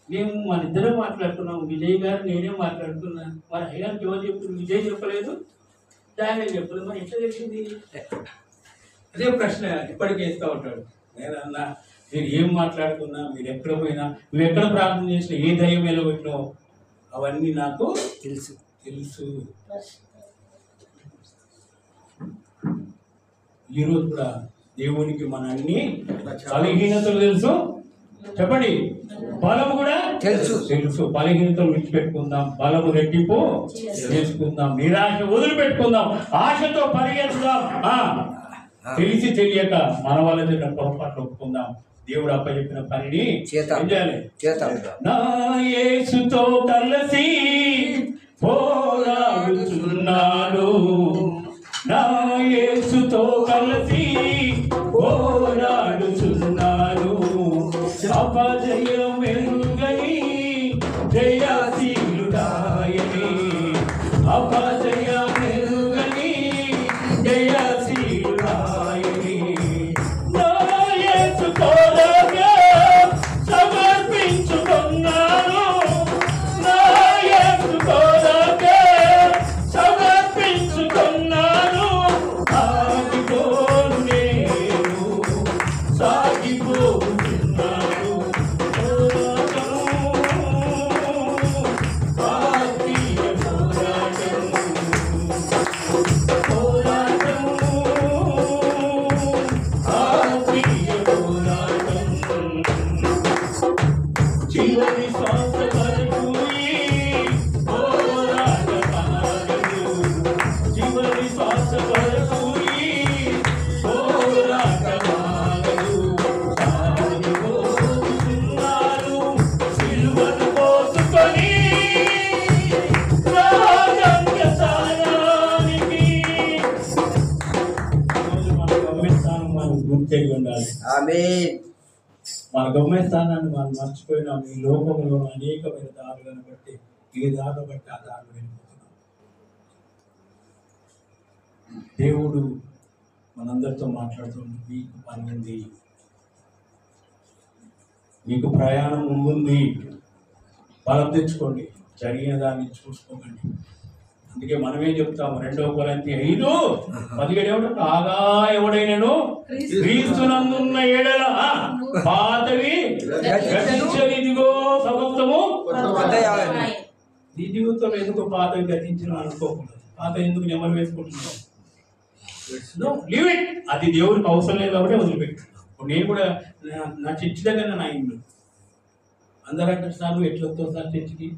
మేము మన ఇద్దరం మాట్లాడుతున్నాం. విజయ్ గారు నేనే మాట్లాడుతున్నాను. మరి అయ్యానికి ఎవరు చెప్తున్నారు? విజయ్ చెప్పలేదు, దాని చెప్పలేదు. మరి ఎట్లా తెలిసింది? అదే ప్రశ్న ఇప్పటికీ వేస్తూ ఉంటాడు. నేనన్నా మీరు ఏం మాట్లాడుకున్నా, మీరు ఎక్కడ పోయినా, నువ్వు ఎక్కడ ప్రార్థన చేసినా, ఏ దయ్యం వెళ్ళబెట్టినావు, అవన్నీ నాకు తెలుసు. ఈరోజు కూడా దేవునికి మన అన్ని బలహీనతలు తెలుసు. చెప్పండి, బలము కూడా తెలుసు. బలహీనతలు విడిచిపెట్టుకుందాం, బలము రెట్టింపు చేసుకుందాం, నిరాశ వదిలిపెట్టుకుందాం, ఆశతో పరిగెత్తుదాం. తెలిసి తెలియక మన వాళ్ళ దగ్గర పొరపాట్లు ఒప్పుకుందాం. దేవుడు అప్పచెప్పిన పనిని చేయాలి. నా యేసుతో కలిసి పోరాడుతున్నాను, నా యేసుతో కలిసి పోరాడుతున్నాను. అపజయం ఎరుగని జయశీలుడాయని, అపజయం ఎరుగని జయశీలుడాయని. నా యేసుతో సమర్పించుకున్నాను, నా యేసుతో సమర్పించుకున్నాను. ఆగిపోను నేను, సాగిపోతున్నాను. చివరి శ్వాస వరకు పోరాటమాగదు, చివరి శ్వాస వరకు పోరాటమాగదు. సాగిపోతున్నారు సిలువను మోసుకొని రాజంగ స్థానానికి. మన గమ్యస్థానం మనం గుర్తెరిగి ఉండాలి. మన గమ్యస్థానాన్ని మనం మర్చిపోయినాం. ఈ లోకంలో అనేకమైన దారులను బట్టి, ఏ దారులు బట్టి ఆ దారులు వెళ్ళిపోతున్నాం. దేవుడు మనందరితో మాట్లాడుతుంది. మీకు పని ఉంది, మీకు ప్రయాణం ఉంది, బలం తెచ్చుకోండి, జరిగిన దాన్ని చూసుకోకండి. అందుకే మనమే చెప్తాము 2 కొరింథీ 5:17 ఏమంటారు? కాగా ఎవడైనను క్రీస్తునందున్న ఎడల పాతవి గతించనిదిగో సమస్తము. నీ జీవితంలో ఎందుకు పాతవి గతించిన అనుకోకూడదు. పాత ఎందుకు నెమరు వేసుకుంటున్నావు? Leave it. అది దేవుడికి అవసరం లేదు కాబట్టి వదిలిపెట్టుకున్నావు. నేను కూడా నా చర్చి దగ్గర నా ఇల్లు అందరూ అంటారు, సార్ నువ్వు ఎట్లా వస్తావు సార్ చర్చికి?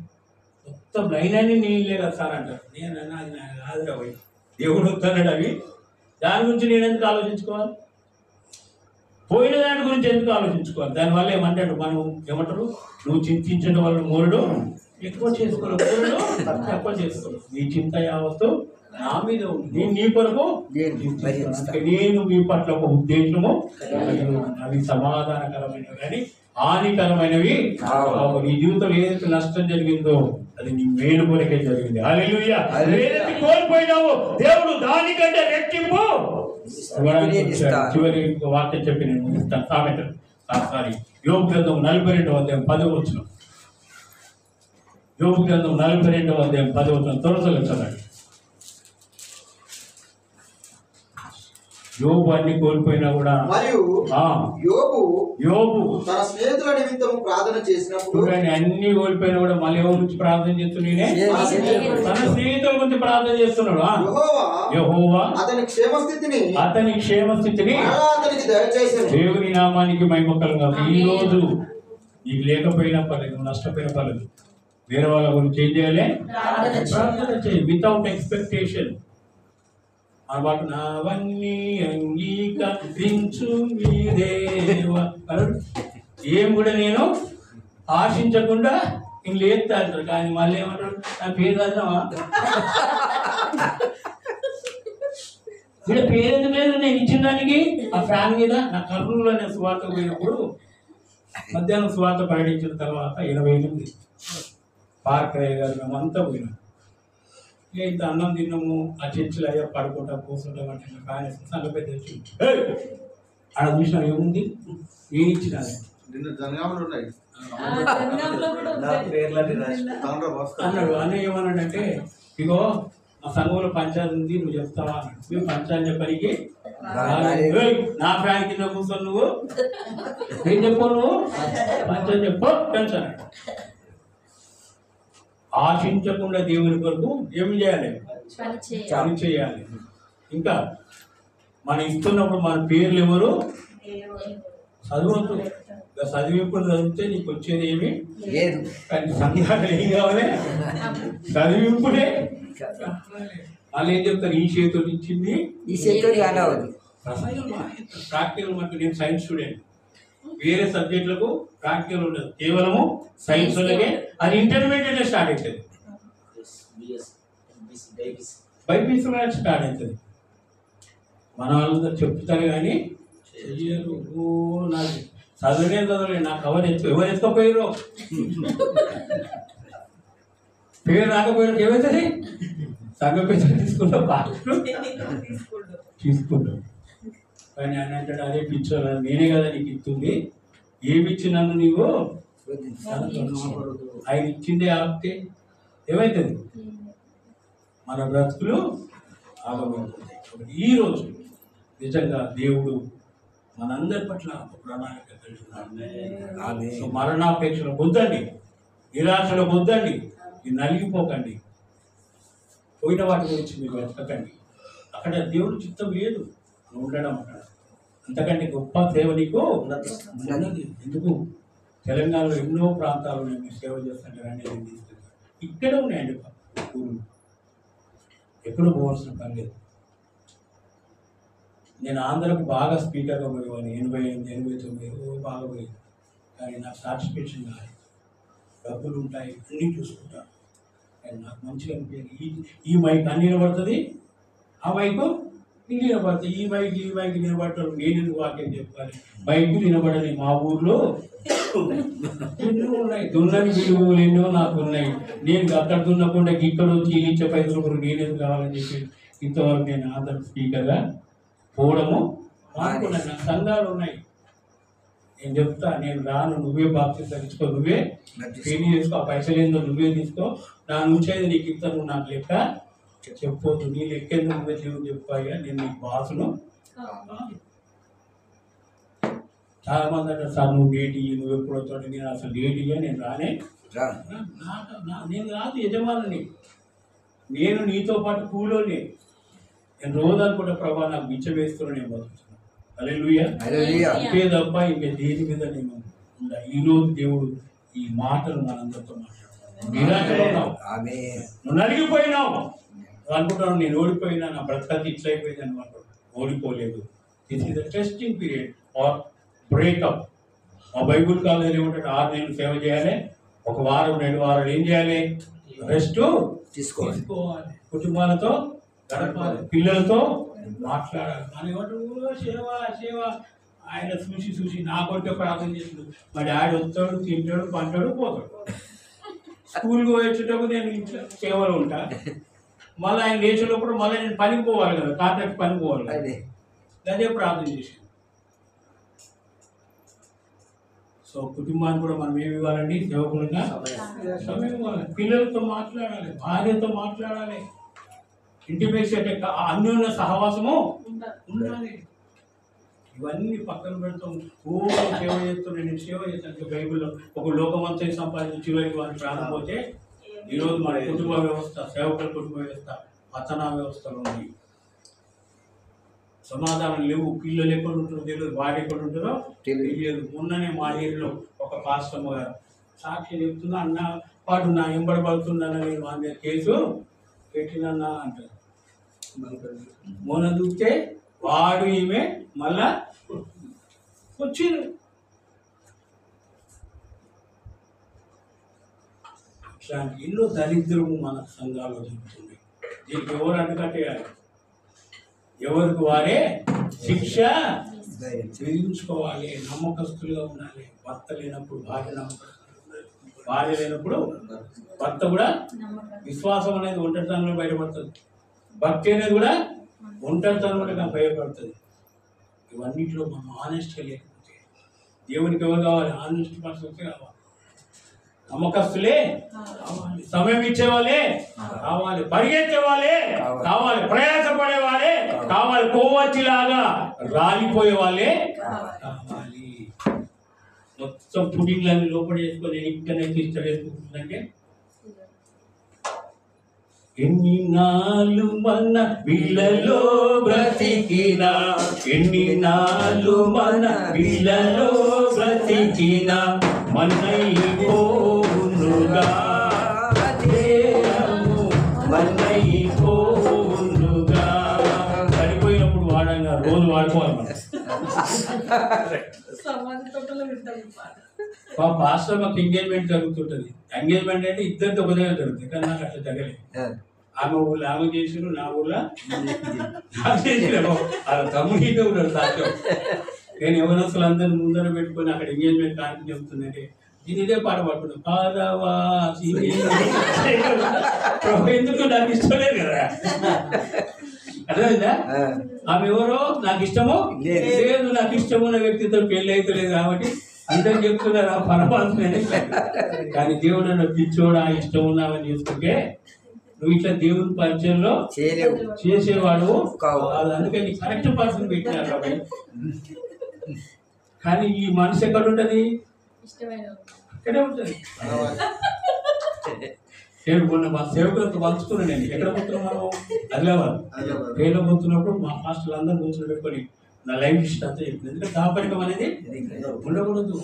మొత్తం లైన్ అని నేను లేదా సార్ అంటారు. నేను అది నాకు కాదురా పోయి దేవుడు వద్దన్నాడు అవి. దాని గురించి నేను ఎందుకు ఆలోచించుకోవాలి? పోయిన దాని గురించి ఎందుకు ఆలోచించుకోవాలి? దానివల్ల ఏమంటాడు, మనం ఏమంటారు, నువ్వు చింతించడం వల్ల మూరుడు ఎక్కువ చేసుకోవాలి, మూరుడు తక్కువ చేసుకోవాలి. నీ చింత యావత్తు నా మీద ఉంది, నేను నీ కొరకు నేను మీ పట్ల ఒక ఉద్దేశము అవి సమాధానకరమైనవి కానీ హానికరమైనవి కావు. నీ జీవితంలో ఏదైతే నష్టం జరిగిందో అది నీ మేలు కొరకే జరిగింది. హల్లెలూయా. ఏదైతే కోల్పోయినావో దేవుడు దానికంటే రెట్టింపు చివరి వాక్యం చెప్పి నేను ముగిస్తాను. సామెతలు సారీ యోబు గ్రంథం 42వ అధ్యాయం 10వ వచనం. యోబు గ్రంథం 42వ అధ్యాయం 10వ వచనం త్వరగా చదవండి. యోబు అన్ని కోల్పోయినా కూడా మరియు యోబు తన స్నేహితుల నిమిత్తం ప్రార్థన చేసినప్పుడు అన్ని కోల్పోయినా కూడా మళ్ళీ ఎవరి గురించి ప్రార్థన చేస్తున్నాడే? తన స్నేహితుల గురించి ప్రార్థన చేస్తున్నాడు. యెహోవా అతని క్షేమస్థితిని అతనికి దయచేసాను. దేవుని నామానికి మహిమ కలుగాక. ఈ రోజు నీకు లేకపోయినా పర్లేదు, నష్టపోయిన పర్లేదు, వేరే వాళ్ళ గురించి ఏం చేయాలి? ప్రార్థన చేయి వితౌట్ ఎక్స్పెక్టేషన్. అన్నమాట నావన్నీ అంగీకరించు మీదేవా. ఏం కూడా నేను ఆశించకుండా ఇంక లేస్తా అంటారు. కానీ మళ్ళీ ఏమంటారు, నా పేరు రాద్దామా? వీళ్ళ పేరు ఎందుకు లేదు? నేను ఇచ్చిన దానికి ఆ ఫ్యాన్ మీద నా కర్నూలులో నేను సువార్త పోయినప్పుడు మధ్యాహ్నం సువార్త ప్రకటించిన తర్వాత 28 పార్క్ అయ్య గారు మేమంతా పోయినాం. ఇంత అన్నం తిన్నాము, ఆ చర్చిలో అయ్యా పడుకుంటాం కూర్చుంటాం అంటే ఫ్యాన్ సంగ పెద్ద ఆడ చూసినా ఏముంది, నేను ఇచ్చిన జనగాములు ఉన్నాయి అన్నాడు. అన్నయ్య ఏమన్నాడంటే, ఇగో మా సంఘంలో పంచాయతీ ఉంది, నువ్వు చెప్తావా అన్నాడు. మేము పంచాయతీ చెప్పడానికి నా ఫ్యాన్ కింద కూర్చొని నువ్వు ఏం చెప్పు, నువ్వు పంచాయతీ చెప్పు పెంచాడు. ఆశించకుండా దేవుని కొరకు ఏమి చేయాలి? పని చేయాలి. ఇంకా మనం ఇస్తున్నప్పుడు మన పేర్లు ఎవరు చదవద్దు. చదివిప్పుడు చదివితే నీకు వచ్చేది ఏమి లేదు. కానీ సంఘాలు ఏం కావాలి? చదివిప్పుడే. వాళ్ళు ఏం చెప్తారు, ఈ చేతులు ఇచ్చింది ఈ చేతులు కావాలి. ప్రాక్టికల్ మాట. నేను సైన్స్ స్టూడెంట్, వేరే సబ్జెక్టులకు ప్రాక్టికల్ ఉండదు, కేవలము సైన్స్ వాళ్ళకే. అది ఇంటర్మీడియట్ స్టార్ట్ అవుతుంది, బైపీసీ స్టార్ట్ అవుతుంది. మన వాళ్ళందరూ చెప్తారు కానీ చెయ్యరు. నాకు చదవలేదు, నాకు ఎవరు ఎత్తుకపోయారు, పేరు రాకపోయారు ఏమవుతుంది? సంఘ పేరు తీసుకుంటా పాటలు తీసుకుంటాం. కానీ ఆయన అంటాడు, అదే పిచ్చోరా, నేనే కదా నీకు ఇస్తుంది, ఏమి ఇచ్చినాను నీవు ఆయన ఇచ్చిందే ఆపితే ఏమవుతుంది? మన బ్రతుకులు ఆగమవుతుంది. ఈరోజు నిజంగా దేవుడు మనందరి పట్ల ప్రణాళిక కలిగి మరణాపేక్షలో వద్దండి, నిరాశలో వద్దండి, మీరు నలిగిపోకండి, పోయిన వాటి గురించి మీరు వెతకండి. అక్కడ దేవుడు చిత్తం లేదు ఉండడం. అక్కడ అంతకంటే గొప్ప సేవ నీకు ఉన్నది. ఎందుకు తెలంగాణలో ఎన్నో ప్రాంతాలు నేను సేవ చేస్తుంటాను అనేది తీసుకెళ్తాను. ఇక్కడ ఉన్నాయండి ఊరు, ఎప్పుడు పోవాల్సిన పని లేదు. నేను ఆంధ్రకు బాగా స్పీకర్గా పోయేవాడిని, 88, 89 బాగా పోయేది. కానీ నాకు సాటిస్ఫాక్షన్ కాదు. డబ్బులు ఉంటాయి, అన్నీ చూసుకుంటాను, కానీ నాకు మంచిగా అనిపించింది. ఈ మైక్ అన్ని నిలబడుతుంది, ఆ మైకు ఇల్లు నిలబడుతుంది, ఈ మైక్ నిలబడతాడు. నేను వాక్యం చెప్పాలి, మైకు నిలబడని మా ఊర్లో ఎన్నో ఉన్నాయి. దున్నని విలువలు ఎన్నో నాకు ఉన్నాయి. నేను అక్కడ దున్నకుండా ఇక్కడ వచ్చి ఇచ్చే పైసలు కూడా నేనేది కావాలని చెప్పి ఇంతవరకు నేను ఆంధ్ర స్పీకర్గా పోవడము మానుకున్నాను. నాకు సంఘాలు ఉన్నాయి, నేను చెప్తా, నేను రాను, నువ్వే బాప్తిసం తీసుకో, నువ్వే పెళ్లి చేసుకో, ఆ పైసలు ఏందో నువ్వే తీసుకో, నా నుంచేది నీకు ఇస్తా, నువ్వు నాకు లెక్క చెప్పొద్దు, నీ లెక్క ఎందుకు నువ్వే జీవం చెప్పాయా, నేను నీకు బాసును. చాలా మంది అంటారు, సార్ నువ్వు డేట్ ఇయ్యి, నువ్వు ఎప్పుడు వచ్చాడు. నేను అసలు డేట్ ఇయ్యా, నేను రానే, నేను రాదు యజమాని, నేను నీతో పాటు కూలోనే. నేను రోజు అనుకుంటే ప్రభా నాకు బిచ్చ వేస్తున్నా, నేను బతుకుతున్నాను. హల్లెలూయా. ఇంకే తప్ప ఇంకా దేని మీద నేను ఉండా. ఈరోజు దేవుడు ఈ మాటలు మనందరితో మాట్లాడుతున్నాడు. నిరాశలో ఉన్నావు, నువ్వు నలిగిపోయినావు, అనుకుంటాను నేను ఓడిపోయినా, నా బ్రతకది ఇట్లా అయిపోయింది అని అనుకుంటాను. ఓడిపోలేదు. This is the testing period or breakup. మా బైబుల్ కాలేజీలో ఏమంటే 6 నెలలు సేవ చేయాలి, 1 వారం 2 వారాలు ఏం చేయాలి, రెస్ట్ తీసుకోవాలి, కుటుంబాలతో గడపాలి, పిల్లలతో మాట్లాడాలి. మనం ఏమంటారు సేవ సేవ. ఆయన చూసి నా కొట్టే ప్రార్థన చేస్తున్నాడు. మా డాడీ వస్తాడు, తింటాడు, పంటాడు, పోతాడు. స్కూల్కి వచ్చేటప్పుడు నేను ఇంట్లో సేవలో ఉంటా. మళ్ళీ ఆయన లేచేటప్పుడు మళ్ళీ నేను పనికి పోవాలి కదా, కాంట్రాక్ట్ పనికి పోవాలి కదా. అదే ప్రార్థన చేసాను. సో కుటుంబాన్ని కూడా మనం ఏమి ఇవ్వాలండి? సేవకులుగా సమయం ఇవ్వాలి. పిల్లలతో మాట్లాడాలి, భార్యతో మాట్లాడాలి. ఇంటిమేసి అంటే అన్యోన్య సహవాసము ఉండాలి. ఇవన్నీ పక్కన పెడతాం. సేవ చేస్తున్నాను, నేను సేవ చేస్తాను. బైబిల్లో ఒక లోకమంతా సంపాదించి చివరికి వారిని ప్రాణం పోతే ఈరోజు మన కుటుంబ వ్యవస్థ, సేవకుల కుటుంబ వ్యవస్థ పతనా వ్యవస్థలో ఉంది. సమాధానం లేవు. పిల్లలు ఎక్కడ ఉంటుందో తెలియదు, భార్య ఎక్కడ ఉంటుందో తెలియదు. మొన్ననే మా ఏరియాలో ఒక పాస్టమ్మ గారు సాక్షి చెప్తున్నా, అన్న వాడు నా ఎంబడి పడుతుందన్న, నేను వాళ్ళ మీద కేసు పెట్టినన్నా అంటారు. మొన్న చూస్తే వాడు ఈమె మళ్ళా వచ్చింది. ఇట్లాంటి ఎన్నో దరిద్రము మన సంఘాల్లో జరుగుతుంది. దీనికి ఎవరు అడ్డుకట్టేయాలి? ఎవరికి వారే శిక్ష విధించుకోవాలి. నమ్మకస్తులుగా ఉండాలి. భర్త లేనప్పుడు భార్య నమ్మకస్తులు ఉండాలి, భార్య లేనప్పుడు భర్త కూడా. విశ్వాసం అనేది ఒంటరితనంలో బయటపడుతుంది, భక్తి అనేది కూడా ఒంటరితనంలో బయటపడుతుంది. ఇవన్నింటిలో మనం ఆనెస్ట్గా లేకపోతే దేవునికి ఎవరు కావాలి? ఆనెస్ట్ పర్సన్స్ కావాలి, నమ్మకస్తులే కావాలి, సమయం ఇచ్చేవాళ్ళే కావాలి, పరిగెత్తే వాళ్ళే కావాలి, ప్రయాసపడే వాళ్ళే కావాలి, కోవచ్చిలాగా రాలిపోయే వాళ్ళే కావాలి. మొత్తం పుడింగ్లన్నీ లోపల చేసుకొని ఇక్కడనే తీసుకెళ్ళేసుకుంటుందంటే ఎన్ని నాళ్ళు మన వీళ్ళలో బ్రతికినా, ఎన్ని నాళ్ళు మన వీళ్ళలో బ్రతికినా మన్నైపోనుగా మన్నైపోనుగా. చనిపోయినప్పుడు వాడంగా రోజు వాడుకోవాలి మనం. పాస్టర్ మాకు ఎంగేజ్మెంట్ జరుగుతుంటది. ఎంగేజ్మెంట్ అంటే ఇద్దరితో ఒక దగ్గర జరుగుతుంది, కానీ నాకు అట్లా జరగలేదు. ఆమె ఊళ్ళో ఆమె చేసిరు, నా ఊళ్ళో నాకు చేసిరు. అలా తమ్ముడితో ఉన్నాడు సాక్ష్యం. నేను ఎవరసలు అందరిని ముందర పెట్టుకొని అక్కడ ఎంగేజ్మెంట్ కానీ చెప్తుందంటే నేను ఇదే పాట పడుతున్నాను, పాదవా ఎందుకు నాకు ఇష్టం లేదు కదా. అర్థమైందా? ఆమె ఎవరో నాకు ఇష్టమో లేదు, నాకు ఇష్టమున్న వ్యక్తితో పెళ్లి అయితే లేదు కాబట్టి అందరూ చెప్తున్నారు ఆ పరమాత్మనే. కానీ దేవుడు నన్ను పిచ్చోడా ఇష్టం ఉన్నామని చేసుకుంటే నువ్వు ఇట్లా దేవుని పరిచయంలో చేసేవాడు కాదు. అందుకని కరెక్ట్ పర్సన్ పెట్టినారు కాబట్టి. కానీ ఈ మనసు ఎక్కడ ఉంటుంది? ఇక్కడే ఉంటుంది. నేను మొన్న మా సేవకులతో పంచుకున్నాను. నేను ఎక్కడ పోతున్నాం మనం? ఆదిలాబాద్. ట్రైన్లో పోతున్నప్పుడు మా హాస్టల్ అందరూ కూర్చొని పెట్టుకొని నా లైఫ్ హిస్టరీ అంతా చెప్పింది. ఎందుకంటే దాపరికం అనేది ఉండకూడదు,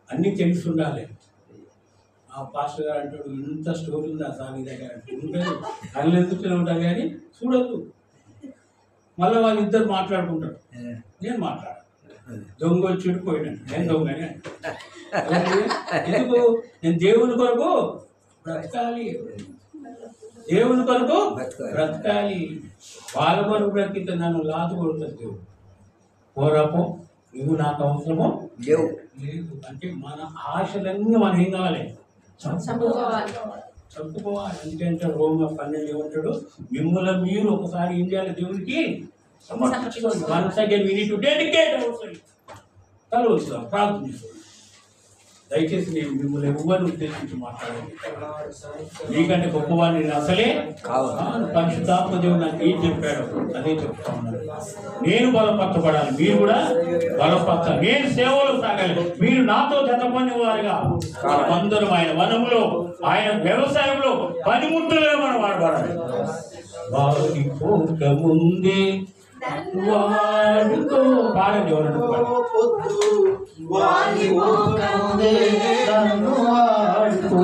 అన్నీ తెలిసి ఉండాలి. ఆ పాస్టర్ గారు అంటాడు, ఇంత స్టోరీ ఉంది ఆ సామి దగ్గర ఉంటుంది, కళ్ళు ఎందుకునే ఉంటాను కానీ చూడద్దు. మళ్ళీ వాళ్ళు ఇద్దరు మాట్లాడుకుంటారు, నేను మాట్లాడాను. దొంగ వచ్చి పోయినాను, నేను దొంగనే. ఎందుకు? నేను దేవుని కొరకు బ్రతకాలి, దేవుని కొరకు బ్రతకాలి. వాళ్ళ కొరకు బ్రతికితే నన్ను లాదు కొడుతుంది దేవుడు. పోరాపో, నువ్వు నాకు అవసరమో లేవు లేదు అంటే మన ఆశలన్నీ మనం ఏం కావాలి? చంపుకోవాలి. ఎందుకంటే రోమ 12 ఏమంటాడు? మిమ్మల్ని మీరు ఒకసారి ఏం చేయాలి? దేవునికి సమర్పించుకోండి. Once again we need to dedicate ourself. కలవచ్చుదా ప్రార్థన చేసుకోండి. దయచేసి నేను మిమ్మల్ని ఎవరిని ఉద్దేశించి మాట్లాడండి. నీకంటే గొప్పవాడిని నేను అసలే కాదు. పరిశుద్ధాత్మ దేవుడు నాకు ఏం చెప్పాడు అదే చెప్తా ఉన్నాను. నేను బలపరచబడాలి, మీరు కూడా బలపరచాలి. నేను సేవలో సాగాలి, మీరు నాతో జతపని వారుగా. మనమందరం ఆయన వనంలో, ఆయన వ్యవసాయంలో పనిముట్టులుగా మనం వాడబడాలి. వారికి పోక ముందే వాడుకో పాడండి. ఎవరంటే వాడుకో